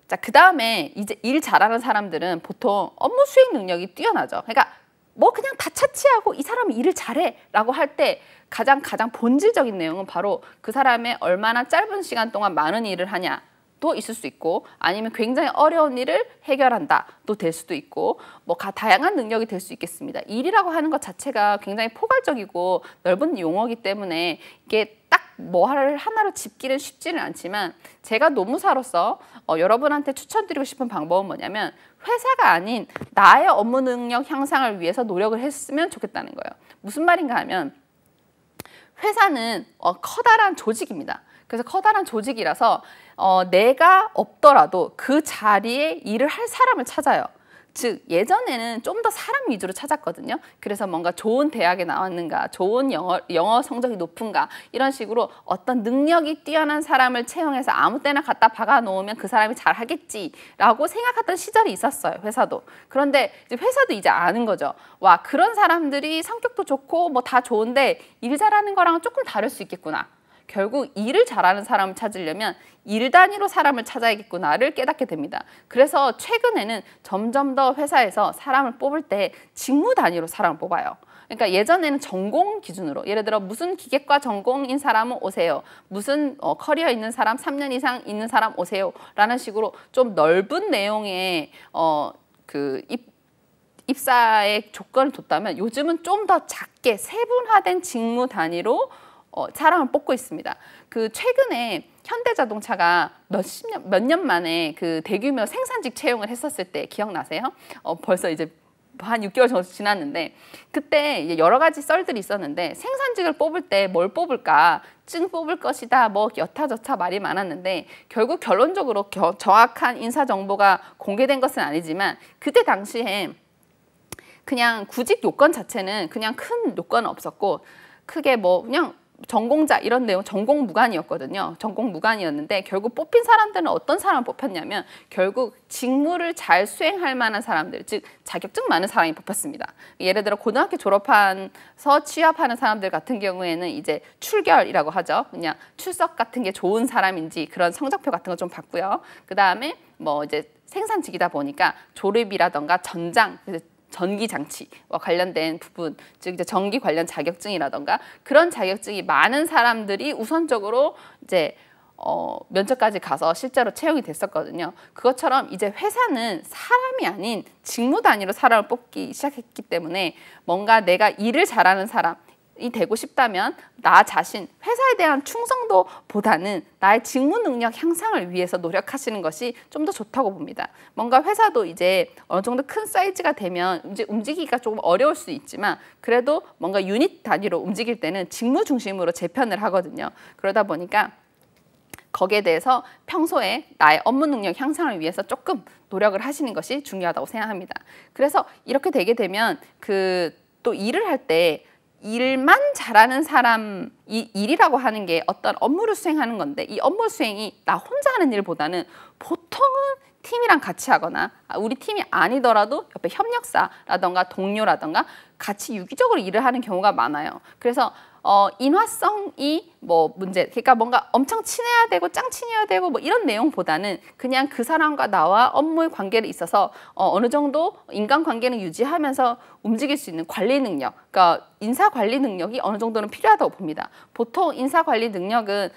자, 그 다음에 이제 일 잘하는 사람들은 보통 업무 수행 능력이 뛰어나죠. 그러니까 뭐 그냥 다 차치하고 이 사람이 일을 잘해 라고 할 때 가장 본질적인 내용은 바로 그 사람의 얼마나 짧은 시간 동안 많은 일을 하냐 도 있을 수 있고 아니면 굉장히 어려운 일을 해결한다 도 될 수도 있고 뭐 다양한 능력이 될 수 있겠습니다. 일이라고 하는 것 자체가 굉장히 포괄적이고 넓은 용어이기 때문에 이게 딱 뭐를 하나로 짚기는 쉽지는 않지만 제가 노무사로서 여러분한테 추천드리고 싶은 방법은 뭐냐면 회사가 아닌 나의 업무 능력 향상을 위해서 노력을 했으면 좋겠다는 거예요. 무슨 말인가 하면 회사는 커다란 조직입니다. 그래서 커다란 조직이라서 내가 없더라도 그 자리에 일을 할 사람을 찾아요. 즉 예전에는 좀 더 사람 위주로 찾았거든요. 그래서 뭔가 좋은 대학에 나왔는가, 좋은 영어 성적이 높은가 이런 식으로 어떤 능력이 뛰어난 사람을 채용해서 아무 때나 갖다 박아 놓으면 그 사람이 잘하겠지라고 생각했던 시절이 있었어요. 회사도. 그런데 이제 회사도 이제 아는 거죠. 와, 그런 사람들이 성격도 좋고 뭐 다 좋은데 일 잘하는 거랑은 조금 다를 수 있겠구나. 결국 일을 잘하는 사람을 찾으려면 일 단위로 사람을 찾아야겠구나를 깨닫게 됩니다. 그래서 최근에는 점점 더 회사에서 사람을 뽑을 때 직무 단위로 사람을 뽑아요. 그러니까 예전에는 전공 기준으로 예를 들어 무슨 기계과 전공인 사람은 오세요. 무슨 커리어 있는 사람 3년 이상 있는 사람 오세요. 라는 식으로 좀 넓은 내용의 입사의 조건을 뒀다면 요즘은 좀 더 작게 세분화된 직무 단위로 사람을 뽑고 있습니다. 최근에 현대자동차가 몇 년 만에 대규모 생산직 채용을 했었을 때 기억나세요? 벌써 이제 한 6개월 정도 지났는데 그때 이제 여러 가지 썰들이 있었는데 생산직을 뽑을 때 뭘 뽑을까? 증 뽑을 것이다. 뭐 여타저타 말이 많았는데 결국 결론적으로 정확한 인사 정보가 공개된 것은 아니지만 그때 당시에 그냥 구직 요건 자체는 그냥 큰 요건은 없었고 크게 뭐 그냥 전공자 이런 내용 전공 무관이었거든요. 전공 무관이었는데 결국 뽑힌 사람들은 어떤 사람을 뽑혔냐면 결국 직무를 잘 수행할 만한 사람들, 즉 자격증 많은 사람이 뽑혔습니다. 예를 들어 고등학교 졸업해서 취업하는 사람들 같은 경우에는 이제 출결이라고 하죠. 그냥 출석 같은 게 좋은 사람인지 그런 성적표 같은 거 좀 봤고요. 그 다음에 뭐 이제 생산직이다 보니까 조립이라던가 전장 전기 장치와 관련된 부분, 즉 이제 전기 관련 자격증이라던가 그런 자격증이 많은 사람들이 우선적으로 이제 면접까지 가서 실제로 채용이 됐었거든요. 그것처럼 이제 회사는 사람이 아닌 직무 단위로 사람을 뽑기 시작했기 때문에 뭔가 내가 일을 잘하는 사람이 되고 싶다면 나 자신, 회사에 대한 충성도보다는 나의 직무 능력 향상을 위해서 노력하시는 것이 좀 더 좋다고 봅니다. 뭔가 회사도 이제 어느 정도 큰 사이즈가 되면 이제 움직이기가 조금 어려울 수 있지만 그래도 뭔가 유닛 단위로 움직일 때는 직무 중심으로 재편을 하거든요. 그러다 보니까 거기에 대해서 평소에 나의 업무 능력 향상을 위해서 조금 노력을 하시는 것이 중요하다고 생각합니다. 그래서 이렇게 되게 되면 또 일을 할 때 일만 잘하는 사람, 이 일이라고 하는 게 어떤 업무를 수행하는 건데 이 업무 수행이 나 혼자 하는 일보다는 보통은 팀이랑 같이 하거나 우리 팀이 아니더라도 옆에 협력사라던가 동료라던가 같이 유기적으로 일을 하는 경우가 많아요. 그래서 인화성이 뭐 문제, 그러니까 뭔가 엄청 친해야 되고 짱친해야 되고 뭐 이런 내용보다는 그냥 그 사람과 나와 업무의 관계를 있어서 어느 정도 인간관계는 유지하면서 움직일 수 있는 관리 능력, 그러니까 인사관리 능력이 어느 정도는 필요하다고 봅니다. 보통 인사관리 능력은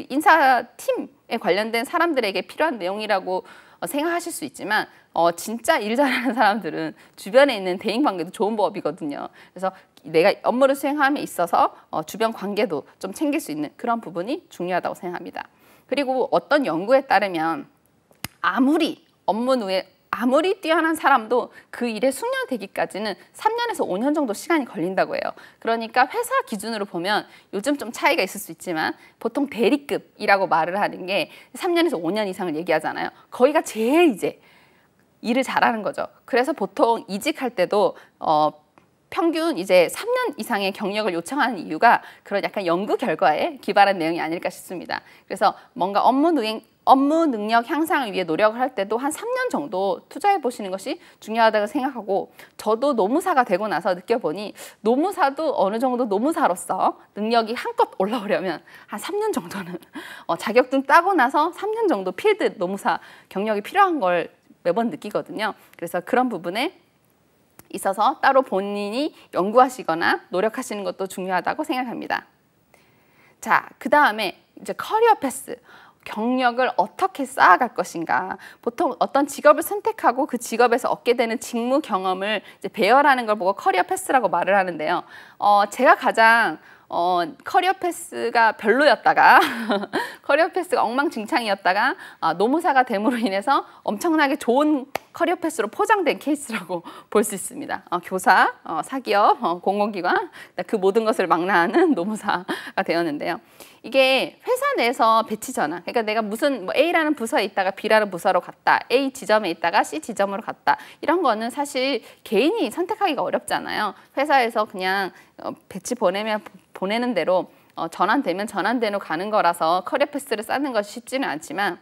인사팀에 관련된 사람들에게 필요한 내용이라고 생각하실 수 있지만 진짜 일 잘하는 사람들은 주변에 있는 대인관계도 좋은 법이거든요. 그래서 내가 업무를 수행함에 있어서 주변 관계도 좀 챙길 수 있는 그런 부분이 중요하다고 생각합니다. 그리고 어떤 연구에 따르면 아무리 아무리 뛰어난 사람도 그 일에 숙련되기까지는 3년에서 5년 정도 시간이 걸린다고 해요. 그러니까 회사 기준으로 보면 요즘 좀 차이가 있을 수 있지만 보통 대리급이라고 말을 하는 게 3년에서 5년 이상을 얘기하잖아요. 거기가 제일 이제 일을 잘하는 거죠. 그래서 보통 이직할 때도 평균 이제 3년 이상의 경력을 요청하는 이유가 그런 약간 연구 결과에 기반한 내용이 아닐까 싶습니다. 그래서 뭔가 업무 능력 향상을 위해 노력을 할 때도 한 3년 정도 투자해 보시는 것이 중요하다고 생각하고, 저도 노무사가 되고 나서 느껴보니 노무사도 어느 정도 노무사로서 능력이 한껏 올라오려면 한 3년 정도는 자격증 따고 나서 3년 정도 필드 노무사 경력이 필요한 걸 매번 느끼거든요. 그래서 그런 부분에 있어서 따로 본인이 연구하시거나 노력하시는 것도 중요하다고 생각합니다. 자, 그 다음에 이제 커리어 패스. 경력을 어떻게 쌓아갈 것인가. 보통 어떤 직업을 선택하고 그 직업에서 얻게 되는 직무 경험을 이제 배열하는 걸 보고 커리어 패스라고 말을 하는데요. 제가 가장 커리어 패스가 별로였다가 커리어 패스가 엉망진창이었다가 노무사가 됨으로 인해서 엄청나게 좋은 커리어 패스로 포장된 케이스라고 볼 수 있습니다. 교사, 사기업, 공공기관, 그 모든 것을 망라하는 노무사가 되었는데요. 이게 회사 내에서 배치 전환, 그러니까 내가 무슨 A라는 부서에 있다가 B라는 부서로 갔다, A 지점에 있다가 C 지점으로 갔다, 이런 거는 사실 개인이 선택하기가 어렵잖아요. 회사에서 그냥 배치 보내는 대로 전환되면 전환대로 가는 거라서 커리어 패스를 쌓는 것이 쉽지는 않지만,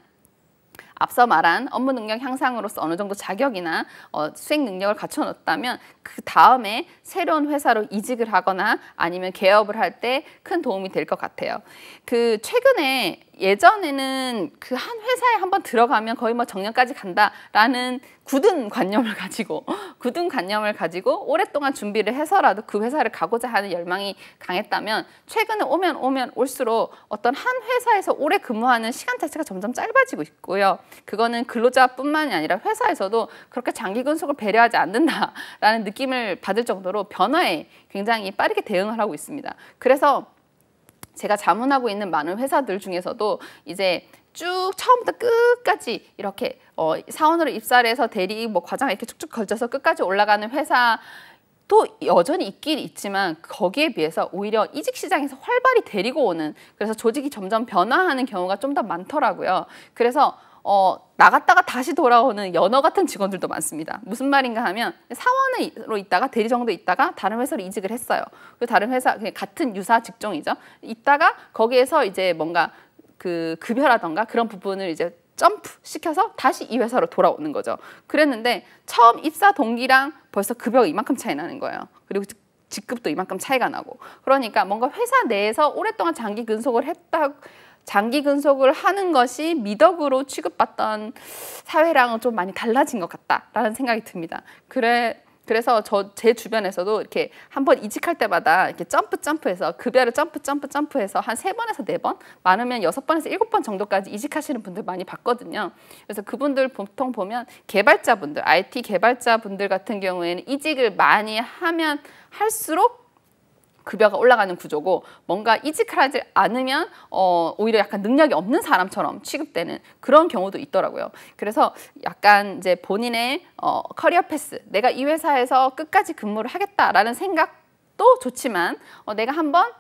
앞서 말한 업무 능력 향상으로서 어느 정도 자격이나 수행 능력을 갖춰놓았다면 그 다음에 새로운 회사로 이직을 하거나 아니면 개업을 할 때 큰 도움이 될 것 같아요. 최근에 예전에는 그 한 회사에 한번 들어가면 거의 정년까지 간다라는 굳은 관념을 가지고 오랫동안 준비를 해서라도 그 회사를 가고자 하는 열망이 강했다면, 최근에 오면 올수록 어떤 한 회사에서 오래 근무하는 시간 자체가 점점 짧아지고 있고요. 그거는 근로자뿐만이 아니라 회사에서도 그렇게 장기 근속을 배려하지 않는다라는 느낌을 받을 정도로 변화에 굉장히 빠르게 대응을 하고 있습니다. 그래서 제가 자문하고 있는 많은 회사들 중에서도 이제 쭉 처음부터 끝까지 이렇게 사원으로 입사를 해서 대리 과장 이렇게 쭉쭉 걸쳐서 끝까지 올라가는 회사도 여전히 있긴 있지만, 거기에 비해서 오히려 이직 시장에서 활발히 데리고 오는, 그래서 조직이 점점 변화하는 경우가 좀 더 많더라고요. 그래서 나갔다가 다시 돌아오는 연어 같은 직원들도 많습니다. 무슨 말인가 하면 사원으로 있다가 대리 정도 있다가 다른 회사로 이직을 했어요. 그 다른 회사, 같은 유사 직종이죠. 있다가 거기에서 이제 뭔가 그 급여라던가 그런 부분을 이제 점프 시켜서 다시 이 회사로 돌아오는 거죠. 그랬는데 처음 입사 동기랑 벌써 급여가 이만큼 차이 나는 거예요. 그리고 직급도 이만큼 차이가 나고. 그러니까 뭔가 회사 내에서 오랫동안 장기 근속을 하는 것이 미덕으로 취급받던 사회랑은 좀 많이 달라진 것 같다라는 생각이 듭니다. 그래서 제 주변에서도 이렇게 한번 이직할 때마다 이렇게 점프해서 급여를 점프해서 한 3번에서 4번, 많으면 6번에서 7번 정도까지 이직하시는 분들 많이 봤거든요. 그래서 그분들 보통 보면 개발자분들, IT 개발자분들 같은 경우에는 이직을 많이 하면 할수록 급여가 올라가는 구조고, 뭔가 이직을 하지 않으면 오히려 약간 능력이 없는 사람처럼 취급되는 그런 경우도 있더라고요. 그래서 약간 이제 본인의 커리어 패스, 내가 이 회사에서 끝까지 근무를 하겠다라는 생각도 좋지만, 내가 한번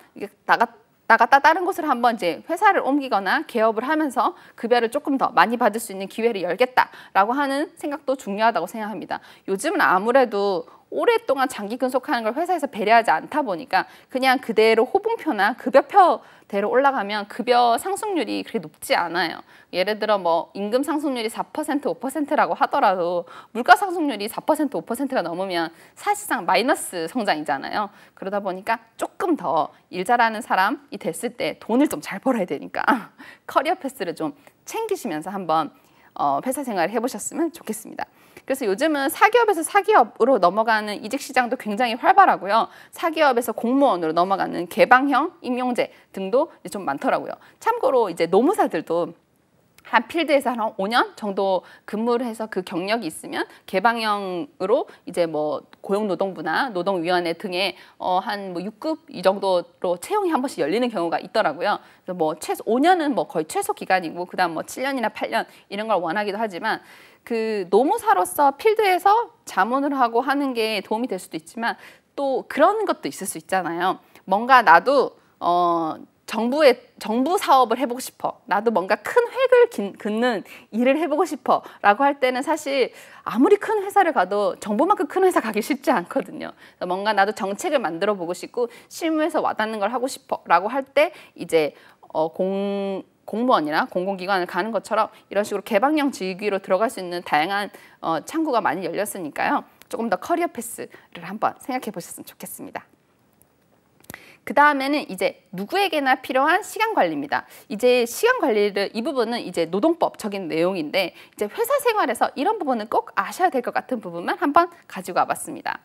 나갔다 다른 곳으로 한번 이제 회사를 옮기거나 개업을 하면서 급여를 조금 더 많이 받을 수 있는 기회를 열겠다라고 하는 생각도 중요하다고 생각합니다. 요즘은 아무래도 오랫동안 장기 근속하는 걸 회사에서 배려하지 않다 보니까 그냥 그대로 호봉표나 급여표대로 올라가면 급여 상승률이 그렇게 높지 않아요. 예를 들어 임금 상승률이 4%, 5%라고 하더라도 물가 상승률이 4%, 5%가 넘으면 사실상 마이너스 성장이잖아요. 그러다 보니까 조금 더 일 잘하는 사람이 됐을 때 돈을 좀 잘 벌어야 되니까 커리어 패스를 좀 챙기시면서 한번 회사 생활을 해보셨으면 좋겠습니다. 그래서 요즘은 사기업에서 사기업으로 넘어가는 이직 시장도 굉장히 활발하고요. 사기업에서 공무원으로 넘어가는 개방형 임용제 등도 좀 많더라고요. 참고로 이제 노무사들도 한 필드에서 한 5년 정도 근무를 해서 그 경력이 있으면 개방형으로 이제 뭐 고용노동부나 노동위원회 등에 한 뭐 6급 이 정도로 채용이 한 번씩 열리는 경우가 있더라고요. 그래서 뭐 최소 5년은 뭐 거의 최소 기간이고 그다음 뭐 7년이나 8년 이런 걸 원하기도 하지만 그 노무사로서 필드에서 자문을 하고 하는 게 도움이 될 수도 있지만 또 그런 것도 있을 수 있잖아요. 뭔가 나도 정부 사업을 해보고 싶어. 나도 뭔가 큰 획을 긋는 일을 해보고 싶어. 라고 할 때는 사실 아무리 큰 회사를 가도 정부만큼 큰 회사 가기 쉽지 않거든요. 뭔가 나도 정책을 만들어 보고 싶고 실무에서 와닿는 걸 하고 싶어. 라고 할 때 이제 공무원이나 공공기관을 가는 것처럼 이런 식으로 개방형 직위로 들어갈 수 있는 다양한 창구가 많이 열렸으니까요. 조금 더 커리어 패스를 한번 생각해 보셨으면 좋겠습니다. 그 다음에는 이제 누구에게나 필요한 시간 관리입니다. 이제 시간 관리를 이 부분은 이제 노동법적인 내용인데 이제 회사 생활에서 이런 부분은 꼭 아셔야 될 것 같은 부분만 한번 가지고 와봤습니다.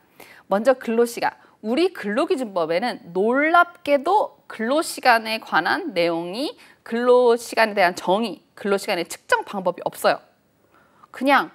먼저 근로시간. 우리 근로기준법에는 놀랍게도 근로시간에 관한 내용이 근로시간에 대한 정의, 근로시간의 측정 방법이 없어요. 그냥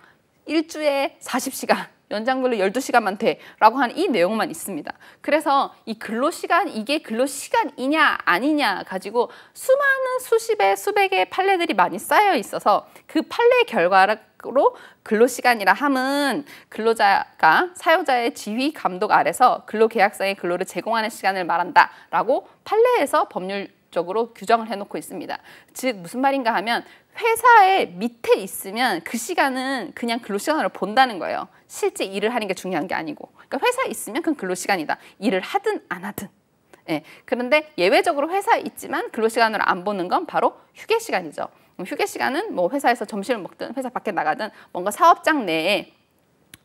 일주에 40시간. 연장근로 12시간만 돼 라고 하는 이 내용만 있습니다. 그래서 이 근로시간 이게 근로시간이냐 아니냐 가지고 수많은 수십의 수백의 판례들이 많이 쌓여 있어서 그 판례 결과로 근로시간이라 함은 근로자가 사용자의 지휘 감독 아래서 근로계약상의 근로를 제공하는 시간을 말한다 라고 판례에서 법률적으로 규정을 해놓고 있습니다. 즉 무슨 말인가 하면 회사의 밑에 있으면 그 시간은 그냥 근로시간으로 본다는 거예요. 실제 일을 하는 게 중요한 게 아니고. 그러니까 회사에 있으면 그건 근로시간이다. 일을 하든 안 하든. 예. 그런데 예외적으로 회사에 있지만 근로시간으로 안 보는 건 바로 휴게시간이죠. 휴게시간은 뭐 회사에서 점심을 먹든 회사 밖에 나가든 뭔가 사업장 내에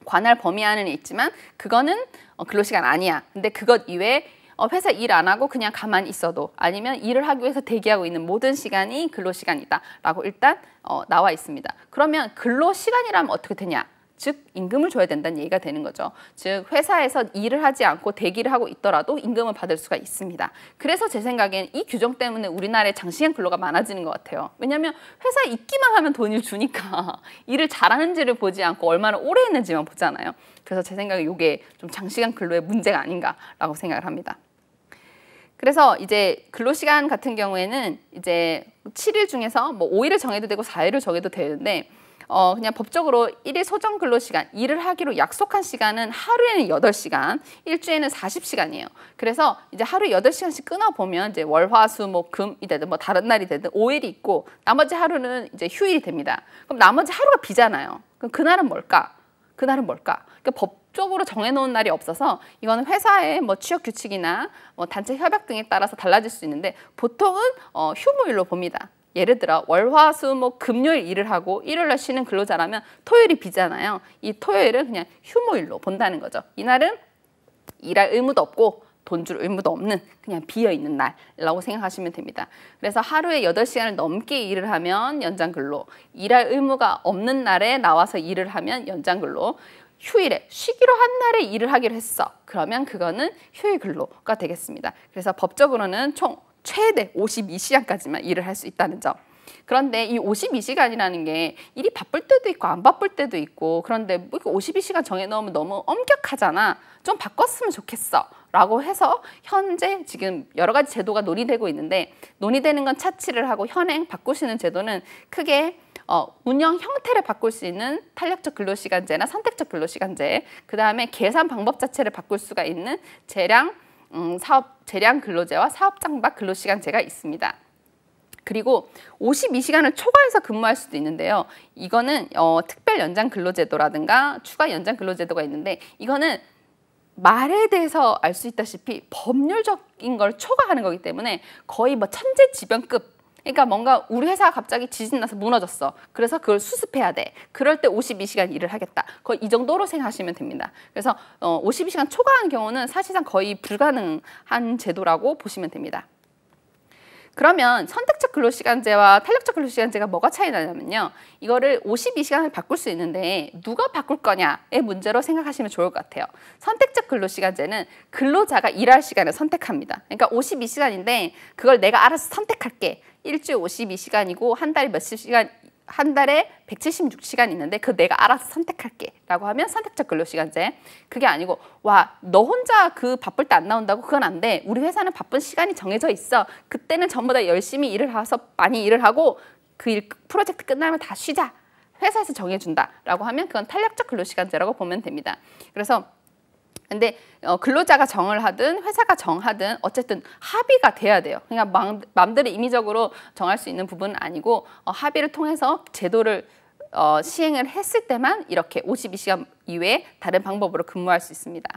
관할 범위 안에는 있지만 그거는 근로시간 아니야. 근데 그것 이외에 회사 일 안 하고 그냥 가만히 있어도 아니면 일을 하기 위해서 대기하고 있는 모든 시간이 근로시간이다 라고 일단 나와 있습니다. 그러면 근로시간이라면 어떻게 되냐? 즉 임금을 줘야 된다는 얘기가 되는 거죠. 즉 회사에서 일을 하지 않고 대기를 하고 있더라도 임금을 받을 수가 있습니다. 그래서 제 생각엔 이 규정 때문에 우리나라에 장시간 근로가 많아지는 것 같아요. 왜냐하면 회사에 있기만 하면 돈을 주니까 일을 잘하는지를 보지 않고 얼마나 오래 했는지만 보잖아요. 그래서 제 생각에 이게 좀 장시간 근로의 문제가 아닌가라고 생각을 합니다. 그래서 이제 근로시간 같은 경우에는 이제 7일 중에서 뭐 5일을 정해도 되고 4일을 정해도 되는데 그냥 법적으로 1일 소정 근로시간, 일을 하기로 약속한 시간은 하루에는 8시간, 일주에는 40시간이에요. 그래서 이제 하루에 8시간씩 끊어보면 이제 월, 화, 수, 목, 금이 되든 뭐 다른 날이 되든 5일이 있고 나머지 하루는 이제 휴일이 됩니다. 그럼 나머지 하루가 비잖아요. 그럼 그날은 뭘까? 그날은 뭘까? 그러니까 법적으로 정해놓은 날이 없어서 이거는 회사의 뭐 취업 규칙이나 뭐 단체 협약 등에 따라서 달라질 수 있는데 보통은 휴무일로 봅니다. 예를 들어 월, 화, 수, 목, 금요일 일을 하고 일요일날 쉬는 근로자라면 토요일이 비잖아요. 이 토요일은 그냥 휴무일로 본다는 거죠. 이날은 일할 의무도 없고 돈 줄 의무도 없는 그냥 비어있는 날이라고 생각하시면 됩니다. 그래서 하루에 8시간을 넘게 일을 하면 연장근로, 일할 의무가 없는 날에 나와서 일을 하면 연장근로, 휴일에 쉬기로 한 날에 일을 하기로 했어. 그러면 그거는 휴일근로가 되겠습니다. 그래서 법적으로는 총 최대 52시간까지만 일을 할 수 있다는 점. 그런데 이 52시간이라는 게 일이 바쁠 때도 있고 안 바쁠 때도 있고 그런데 뭐 52시간 정해놓으면 너무 엄격하잖아. 좀 바꿨으면 좋겠어. 라고 해서 현재 지금 여러 가지 제도가 논의되고 있는데 논의되는 건 차치를 하고 현행 바꾸시는 제도는 크게 운영 형태를 바꿀 수 있는 탄력적 근로시간제나 선택적 근로시간제, 그 다음에 계산 방법 자체를 바꿀 수가 있는 재량 근로제와 사업장박 근로시간제가 있습니다. 그리고 52시간을 초과해서 근무할 수도 있는데요. 이거는 특별 연장 근로제도라든가 추가 연장 근로제도가 있는데 이거는 말에 대해서 알 수 있다시피 법률적인 걸 초과하는 거기 때문에 거의 뭐 천재지변급. 그러니까 뭔가 우리 회사가 갑자기 지진 나서 무너졌어. 그래서 그걸 수습해야 돼. 그럴 때 52시간 일을 하겠다. 거의 이 정도로 생각하시면 됩니다. 그래서 52시간 초과한 경우는 사실상 거의 불가능한 제도라고 보시면 됩니다. 그러면 선택적 근로시간제와 탄력적 근로시간제가 뭐가 차이 나냐면요. 이거를 52시간을 바꿀 수 있는데 누가 바꿀 거냐의 문제로 생각하시면 좋을 것 같아요. 선택적 근로시간제는 근로자가 일할 시간을 선택합니다. 그러니까 52시간인데 그걸 내가 알아서 선택할게. 일주일 52시간이고 한 달에 몇십 시간 한 달에 176시간 있는데 그 내가 알아서 선택할게 라고 하면 선택적 근로시간제. 그게 아니고 와, 너 혼자 그 바쁠 때 안 나온다고? 그건 안 돼. 우리 회사는 바쁜 시간이 정해져 있어. 그때는 전부 다 열심히 일을 해서 많이 일을 하고 그 프로젝트 끝나면 다 쉬자. 회사에서 정해준다 라고 하면 그건 탄력적 근로시간제라고 보면 됩니다. 그래서 근데 근로자가 정을 하든 회사가 정하든 어쨌든 합의가 돼야 돼요. 그러니까 마음대로 임의적으로 정할 수 있는 부분은 아니고 합의를 통해서 제도를 시행을 했을 때만 이렇게 52시간 이외에 다른 방법으로 근무할 수 있습니다.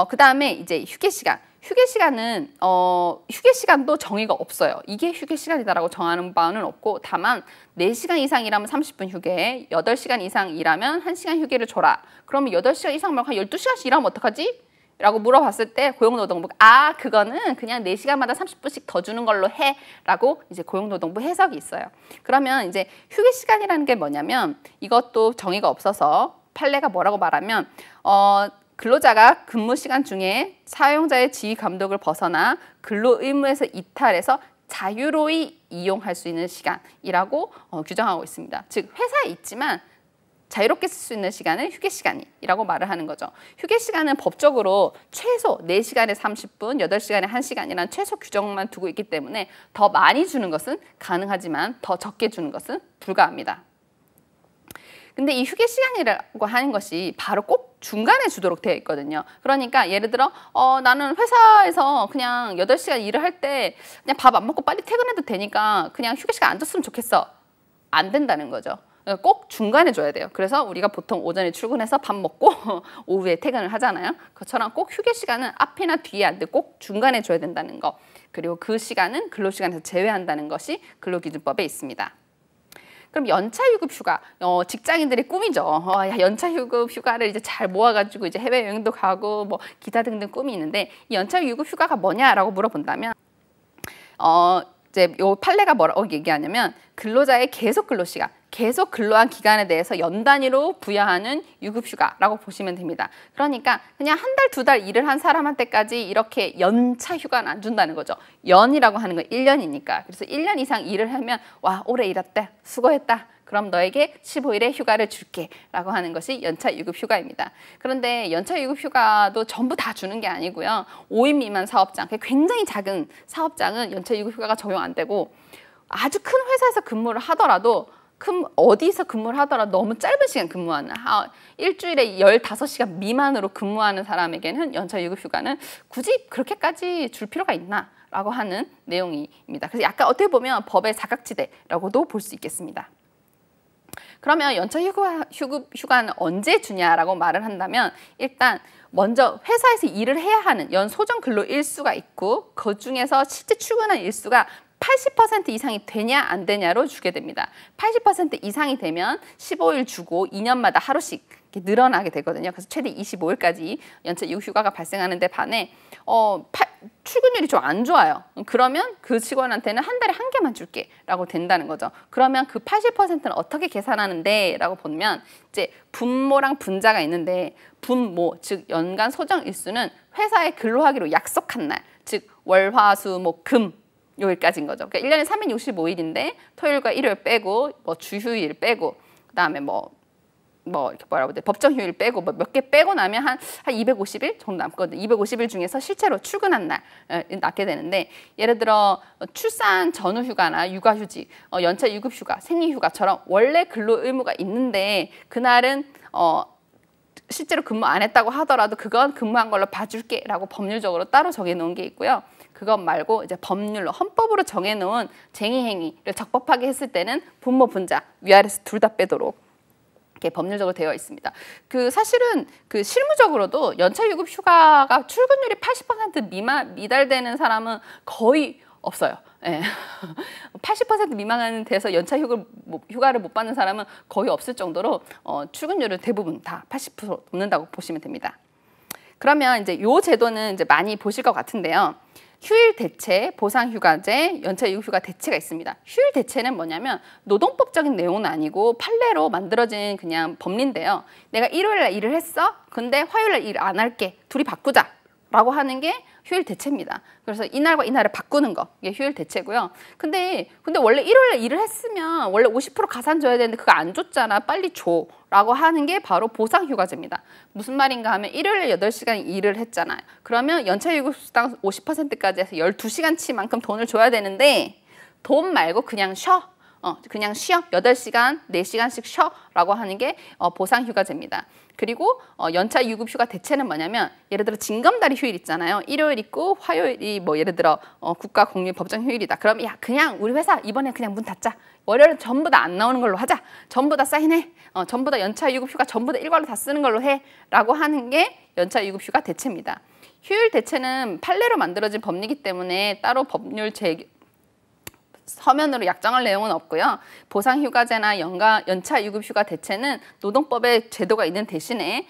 그 다음에 이제 휴게 시간. 휴게 시간은 휴게 시간도 정의가 없어요. 이게 휴게 시간이다라고 정하는 바는 없고 다만 4시간 이상 일하면 30분 휴게, 8시간 이상 일하면 1시간 휴게를 줘라. 그러면 8시간 이상 말고 한 12시간씩 일하면 어떡하지? 라고 물어봤을 때 고용노동부가 그거는 그냥 4시간마다 30분씩 더 주는 걸로 해 라고 이제 고용노동부 해석이 있어요. 그러면 이제 휴게 시간이라는 게 뭐냐면 이것도 정의가 없어서 판례가 뭐라고 말하면 근로자가 근무 시간 중에 사용자의 지휘 감독을 벗어나 근로 의무에서 이탈해서 자유로이 이용할 수 있는 시간이라고 규정하고 있습니다. 즉 회사에 있지만 자유롭게 쓸 수 있는 시간을 휴게 시간이라고 말을 하는 거죠. 휴게 시간은 법적으로 최소 4시간에 30분, 8시간에 1시간이라는 최소 규정만 두고 있기 때문에 더 많이 주는 것은 가능하지만 더 적게 주는 것은 불가합니다. 근데 이 휴게 시간이라고 하는 것이 바로 꼭 중간에 주도록 되어 있거든요. 그러니까 예를 들어 나는 회사에서 그냥 8시간 일을 할 때 그냥 밥 안 먹고 빨리 퇴근해도 되니까 그냥 휴게 시간 안 줬으면 좋겠어. 안 된다는 거죠. 꼭 중간에 줘야 돼요. 그래서 우리가 보통 오전에 출근해서 밥 먹고 오후에 퇴근을 하잖아요. 그것처럼 꼭 휴게 시간은 앞이나 뒤에 안 돼. 꼭 중간에 줘야 된다는 거. 그리고 그 시간은 근로시간에서 제외한다는 것이 근로기준법에 있습니다. 그럼 연차유급 휴가, 직장인들의 꿈이죠. 연차유급 휴가를 이제 잘 모아가지고 이제 해외여행도 가고 뭐 기타 등등 꿈이 있는데 이 연차유급 휴가가 뭐냐라고 물어본다면 이제 요 판례가 뭐라고 얘기하냐면 근로자의 계속 근로시간, 계속 근로한 기간에 대해서 연 단위로 부여하는 유급휴가라고 보시면 됩니다. 그러니까 그냥 한 달, 2달 일을 한 사람한테까지 이렇게 연차 휴가는 안 준다는 거죠. 연이라고 하는 건 1년이니까. 그래서 1년 이상 일을 하면 와, 오래 일했다, 수고했다. 그럼 너에게 15일의 휴가를 줄게 라고 하는 것이 연차 유급휴가입니다. 그런데 연차 유급휴가도 전부 다 주는 게 아니고요. 5인 미만 사업장, 굉장히 작은 사업장은 연차 유급휴가가 적용 안 되고 아주 큰 회사에서 근무를 하더라도 어디서 근무를 하더라도 너무 짧은 시간 근무하는 일주일에 15시간 미만으로 근무하는 사람에게는 연차 유급휴가는 굳이 그렇게까지 줄 필요가 있나? 라고 하는 내용입니다. 그래서 약간 어떻게 보면 법의 사각지대라고도 볼 수 있겠습니다. 그러면 연차 휴가는 언제 주냐라고 말을 한다면 일단 먼저 회사에서 일을 해야 하는 연 소정 근로 일수가 있고 그 중에서 실제 출근한 일수가 80% 이상이 되냐 안 되냐로 주게 됩니다. 80% 이상이 되면 15일 주고 2년마다 하루씩 이렇게 늘어나게 되거든요. 그래서 최대 25일까지 연차 휴가가 발생하는 데 반해 출근율이 좀 안 좋아요. 그러면 그 직원한테는 한 달에 한 개만 줄게 라고 된다는 거죠. 그러면 그 80%는 어떻게 계산하는데 라고 보면 이제 분모랑 분자가 있는데 분모, 즉 연간 소정 일수는 회사에 근로하기로 약속한 날, 즉 월, 화, 수, 목, 금 요일까지인 거죠. 그러니까 1년에 365일인데 토요일과 일요일 빼고 뭐 주휴일 빼고 그다음에 뭐 이렇게 뭐라고 돼 법정 휴일 빼고 뭐 몇 개 빼고 나면 한 250일 정도 남거든요. 250일 중에서 실제로 출근한 날 낳게 되는데 예를 들어 출산 전후 휴가나 육아휴직, 연차 유급휴가, 생리휴가처럼 원래 근로 의무가 있는데 그날은 실제로 근무 안 했다고 하더라도 그건 근무한 걸로 봐줄게 라고 법률적으로 따로 정해놓은 게 있고요. 그것 말고 이제 법률로 헌법으로 정해놓은 쟁의행위를 적법하게 했을 때는 분모 분자 위아래에서 둘 다 빼도록 이렇게 법률적으로 되어 있습니다. 사실은 실무적으로도 연차 유급 휴가가 출근율이 80% 미달되는 사람은 거의 없어요. 예. 80% 미만은 돼서 연차 휴가를 못 받는 사람은 거의 없을 정도로 출근율을 대부분 다 80% 넘는다고 보시면 됩니다. 그러면 이제 요 제도는 이제 많이 보실 것 같은데요. 휴일 대체, 보상휴가제, 연차유급휴가 대체가 있습니다. 휴일 대체는 뭐냐면 노동법적인 내용은 아니고 판례로 만들어진 그냥 법리인데요. 내가 일요일 날 일을 했어? 근데 화요일 날 일 안 할게. 둘이 바꾸자. 라고 하는 게 휴일 대체입니다. 그래서 이날과 이날을 바꾸는 거, 이게 휴일 대체고요. 근데 원래 일요일에 일을 했으면 원래 50% 가산 줘야 되는데 그거 안 줬잖아. 빨리 줘. 라고 하는 게 바로 보상휴가제입니다. 무슨 말인가 하면 일요일에 8시간 일을 했잖아요. 그러면 연차유급수당 50%까지 해서 12시간치만큼 돈을 줘야 되는데 돈 말고 그냥 쉬어. 그냥 쉬어. 8시간, 4시간씩 쉬어. 라고 하는 게 보상휴가제입니다. 그리고 연차 유급 휴가 대체는 뭐냐면 예를 들어 징검다리 휴일 있잖아요. 일요일 있고 화요일이 뭐 예를 들어 국가 공휴일 법정 휴일이다. 그럼 야 그냥 우리 회사 이번에 그냥 문 닫자. 월요일은 전부 다 안 나오는 걸로 하자. 전부 다 사인해. 전부 다 연차 유급 휴가 전부 다 일괄로 다 쓰는 걸로 해. 라고 하는 게 연차 유급 휴가 대체입니다. 휴일 대체는 판례로 만들어진 법리이기 때문에 따로 법률 서면으로 약정할 내용은 없고요. 보상휴가제나 연차 유급휴가 대체는 노동법에 제도가 있는 대신에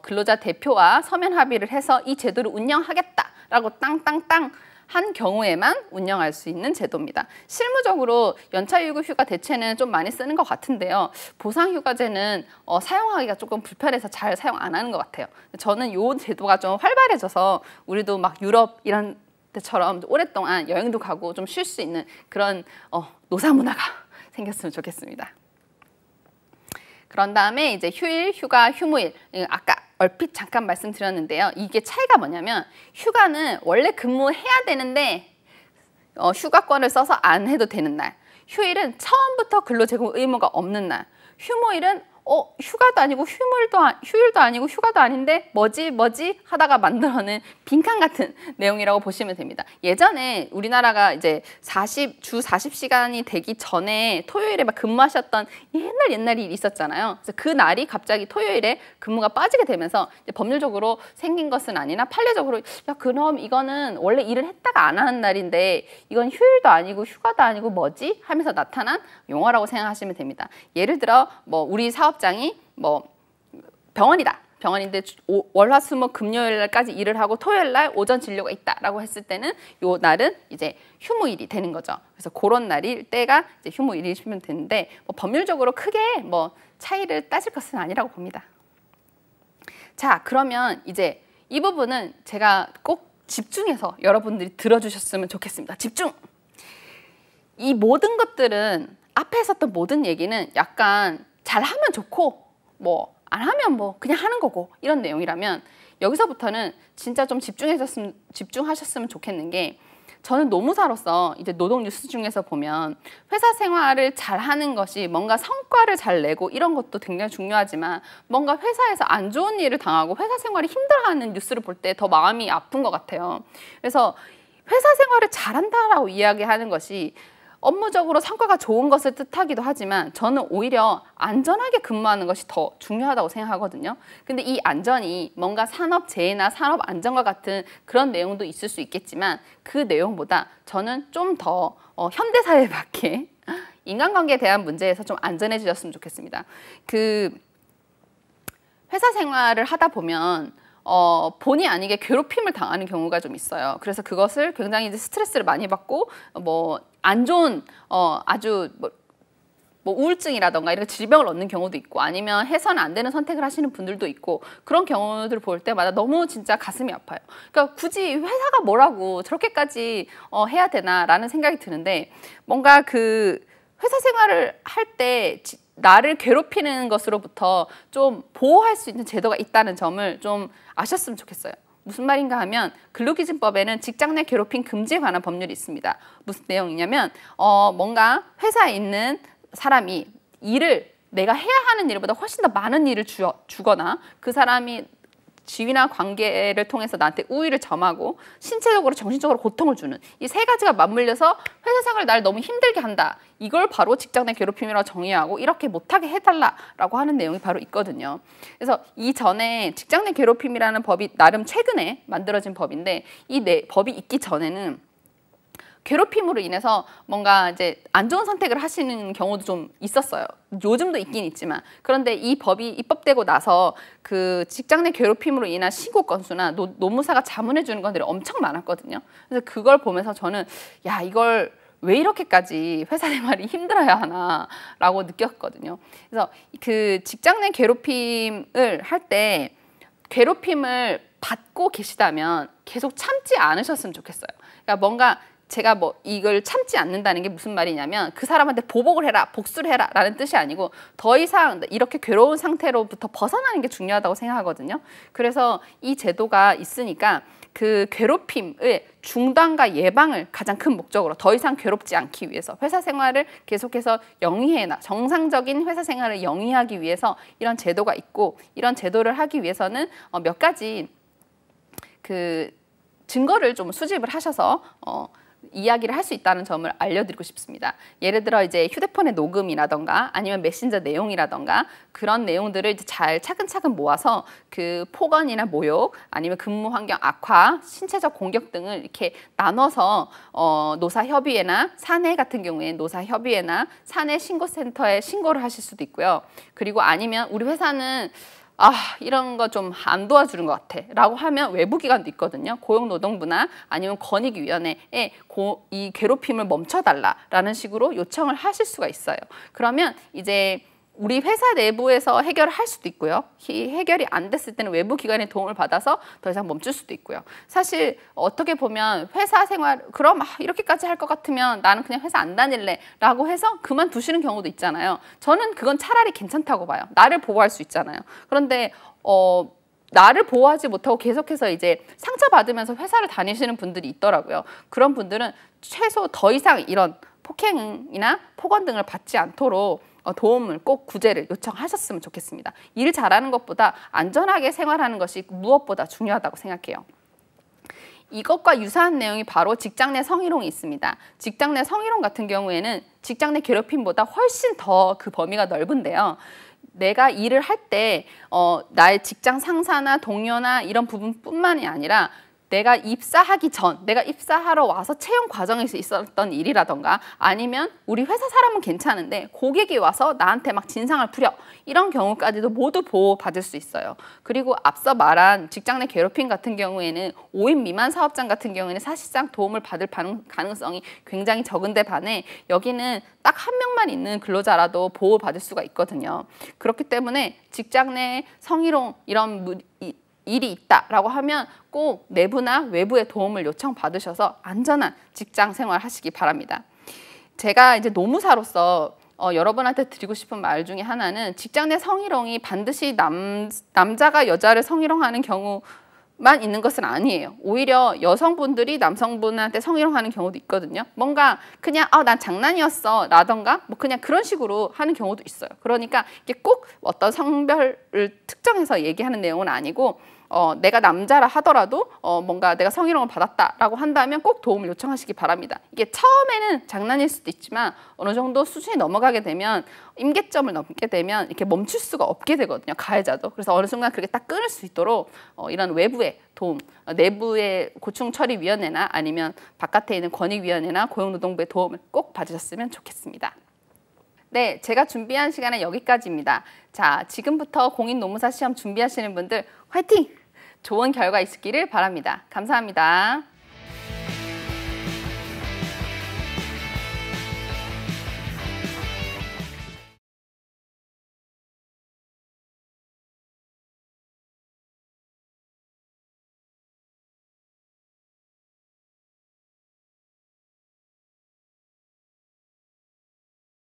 근로자 대표와 서면 합의를 해서 이 제도를 운영하겠다라고 땅땅땅 한 경우에만 운영할 수 있는 제도입니다. 실무적으로 연차 유급휴가 대체는 좀 많이 쓰는 것 같은데요. 보상휴가제는 사용하기가 조금 불편해서 잘 사용 안 하는 것 같아요. 저는 이 제도가 좀 활발해져서 우리도 막 유럽 이런 때처럼 오랫동안 여행도 가고 좀 쉴 수 있는 그런 노사 문화가 생겼으면 좋겠습니다. 그런 다음에 이제 휴일, 휴가, 휴무일 아까 얼핏 잠깐 말씀드렸는데요. 이게 차이가 뭐냐면 휴가는 원래 근무해야 되는데 휴가권을 써서 안 해도 되는 날, 휴일은 처음부터 근로제공 의무가 없는 날, 휴무일은 휴가도 아니고 휴일도 아니고 휴가도 아닌데 뭐지 하다가 만들어낸 빈칸 같은 내용이라고 보시면 됩니다. 예전에 우리나라가 이제 주 40시간이 되기 전에 토요일에 막 근무하셨던 옛날 일이 있었잖아요. 그래서 그 날이 갑자기 토요일에 근무가 빠지게 되면서 이제 법률적으로 생긴 것은 아니나 판례적으로 야 그럼 이거는 원래 일을 했다가 안 하는 날인데 이건 휴일도 아니고 휴가도 아니고 뭐지? 하면서 나타난 용어라고 생각하시면 됩니다. 예를 들어 뭐 우리 사업장이 뭐 병원인데 월화수목 금요일까지 일을 하고 토요일 날 오전 진료가 있다라고 했을 때는 요 날은 이제 휴무일이 되는 거죠. 그래서 그런 날일 때가 이제 휴무일이시면 되는데 뭐 법률적으로 크게 뭐 차이를 따질 것은 아니라고 봅니다. 자, 그러면 이제 이 부분은 제가 꼭 집중해서 여러분들이 들어주셨으면 좋겠습니다. 집중! 이 모든 것들은 앞에 있었던 모든 얘기는 약간 잘하면 좋고 뭐 안 하면 뭐 그냥 하는 거고 이런 내용이라면 여기서부터는 진짜 좀 집중하셨으면 좋겠는 게 저는 노무사로서 이제 노동 뉴스 중에서 보면 회사 생활을 잘 하는 것이 뭔가 성과를 잘 내고 이런 것도 굉장히 중요하지만 뭔가 회사에서 안 좋은 일을 당하고 회사 생활이 힘들어하는 뉴스를 볼 때 더 마음이 아픈 것 같아요. 그래서 회사 생활을 잘한다라고 이야기하는 것이 업무적으로 성과가 좋은 것을 뜻하기도 하지만 저는 오히려 안전하게 근무하는 것이 더 중요하다고 생각하거든요. 근데 이 안전이 뭔가 산업재해나 산업안전과 같은 그런 내용도 있을 수 있겠지만 그 내용보다 저는 좀 더 현대사회에 맞게 인간관계에 대한 문제에서 좀 안전해지셨으면 좋겠습니다. 그 회사 생활을 하다 보면 본의 아니게 괴롭힘을 당하는 경우가 좀 있어요. 그래서 그것을 굉장히 이제 스트레스를 많이 받고 뭐 안 좋은 아주 뭐 우울증이라던가 이런 질병을 얻는 경우도 있고 아니면 해서는 안 되는 선택을 하시는 분들도 있고 그런 경우들을 볼 때마다 너무 진짜 가슴이 아파요. 그러니까 굳이 회사가 뭐라고 저렇게까지 해야 되나라는 생각이 드는데 뭔가 그 회사 생활을 할 때 나를 괴롭히는 것으로부터 좀 보호할 수 있는 제도가 있다는 점을 좀 아셨으면 좋겠어요. 무슨 말인가 하면 근로기준법에는 직장 내 괴롭힘 금지에 관한 법률이 있습니다. 무슨 내용이냐면 뭔가 회사에 있는 사람이 일을 내가 해야 하는 일보다 훨씬 더 많은 일을 주거나 그 사람이 지위나 관계를 통해서 나한테 우위를 점하고 신체적으로 정신적으로 고통을 주는 이 세 가지가 맞물려서 회사 생활 날 너무 힘들게 한다. 이걸 바로 직장 내 괴롭힘이라고 정의하고 이렇게 못하게 해달라라고 하는 내용이 바로 있거든요. 그래서 이전에 직장 내 괴롭힘이라는 법이 나름 최근에 만들어진 법인데 이 법이 있기 전에는 괴롭힘으로 인해서 뭔가 이제 안 좋은 선택을 하시는 경우도 좀 있었어요. 요즘도 있긴 있지만 그런데 이 법이 입법되고 나서 그 직장 내 괴롭힘으로 인한 신고 건수나 노무사가 자문해 주는 것들이 엄청 많았거든요. 그래서 그걸 보면서 저는 야 이걸 왜 이렇게까지 회사 생활이 힘들어야 하나라고 느꼈거든요. 그래서 그 직장 내 괴롭힘을 할 때 괴롭힘을 받고 계시다면 계속 참지 않으셨으면 좋겠어요. 그러니까 뭔가 제가 뭐 이걸 참지 않는다는 게 무슨 말이냐면 그 사람한테 보복을 해라, 복수를 해라 라는 뜻이 아니고 더 이상 이렇게 괴로운 상태로부터 벗어나는 게 중요하다고 생각하거든요. 그래서 이 제도가 있으니까 그 괴롭힘의 중단과 예방을 가장 큰 목적으로 더 이상 괴롭지 않기 위해서 회사 생활을 계속해서 영위해나 정상적인 회사 생활을 영위하기 위해서 이런 제도가 있고 이런 제도를 하기 위해서는 몇 가지 그 증거를 좀 수집을 하셔서 이야기를 할 수 있다는 점을 알려드리고 싶습니다. 예를 들어 이제 휴대폰의 녹음이라던가 아니면 메신저 내용이라던가 그런 내용들을 이제 잘 차근차근 모아서 그 폭언이나 모욕 아니면 근무 환경 악화, 신체적 공격 등을 이렇게 나눠서 노사협의회나 사내 같은 경우에 노사협의회나 사내 신고센터에 신고를 하실 수도 있고요. 그리고 아니면 우리 회사는 이런 거 좀 안 도와주는 것 같아 라고 하면 외부 기관도 있거든요. 고용노동부나 아니면 권익위원회에 이 괴롭힘을 멈춰달라라는 식으로 요청을 하실 수가 있어요. 그러면 이제 우리 회사 내부에서 해결을 할 수도 있고요. 해결이 안 됐을 때는 외부 기관의 도움을 받아서 더 이상 멈출 수도 있고요. 사실 어떻게 보면 회사 생활 그럼 이렇게까지 할 것 같으면 나는 그냥 회사 안 다닐래 라고 해서 그만두시는 경우도 있잖아요. 저는 그건 차라리 괜찮다고 봐요. 나를 보호할 수 있잖아요. 그런데 나를 보호하지 못하고 계속해서 이제 상처받으면서 회사를 다니시는 분들이 있더라고요. 그런 분들은 최소 더 이상 이런 폭행이나 폭언 등을 받지 않도록 도움을 꼭 구제를 요청하셨으면 좋겠습니다. 일 잘하는 것보다 안전하게 생활하는 것이 무엇보다 중요하다고 생각해요. 이것과 유사한 내용이 바로 직장 내 성희롱이 있습니다. 직장 내 성희롱 같은 경우에는 직장 내 괴롭힘보다 훨씬 더 그 범위가 넓은데요. 내가 일을 할 때 나의 직장 상사나 동료나 이런 부분뿐만이 아니라 내가 입사하기 전, 내가 입사하러 와서 채용 과정에서 있었던 일이라던가 아니면 우리 회사 사람은 괜찮은데 고객이 와서 나한테 막 진상을 부려 이런 경우까지도 모두 보호받을 수 있어요. 그리고 앞서 말한 직장 내 괴롭힘 같은 경우에는 5인 미만 사업장 같은 경우에는 사실상 도움을 받을 가능성이 굉장히 적은데 반해 여기는 딱 한 명만 있는 근로자라도 보호받을 수가 있거든요. 그렇기 때문에 직장 내 성희롱 이런 일이 있다라고 하면 꼭 내부나 외부의 도움을 요청받으셔서 안전한 직장 생활 하시기 바랍니다. 제가 이제 노무사로서 여러분한테 드리고 싶은 말 중에 하나는 직장 내 성희롱이 반드시 남자가 여자를 성희롱하는 경우만 있는 것은 아니에요. 오히려 여성분들이 남성분한테 성희롱하는 경우도 있거든요. 뭔가 그냥 난 장난이었어 라던가 뭐 그냥 그런 식으로 하는 경우도 있어요. 그러니까 이게 꼭 어떤 성별을 특정해서 얘기하는 내용은 아니고 내가 남자라 하더라도 뭔가 내가 성희롱을 받았다라고 한다면 꼭 도움을 요청하시기 바랍니다. 이게 처음에는 장난일 수도 있지만 어느 정도 수준이 넘어가게 되면 임계점을 넘게 되면 이렇게 멈출 수가 없게 되거든요. 가해자도. 그래서 어느 순간 그렇게 딱 끊을 수 있도록 이런 외부의 도움, 내부의 고충처리위원회나 아니면 바깥에 있는 권익위원회나 고용노동부의 도움을 꼭 받으셨으면 좋겠습니다. 네, 제가 준비한 시간은 여기까지입니다. 자, 지금부터 공인노무사 시험 준비하시는 분들 화이팅! 좋은 결과 있기를 바랍니다. 감사합니다.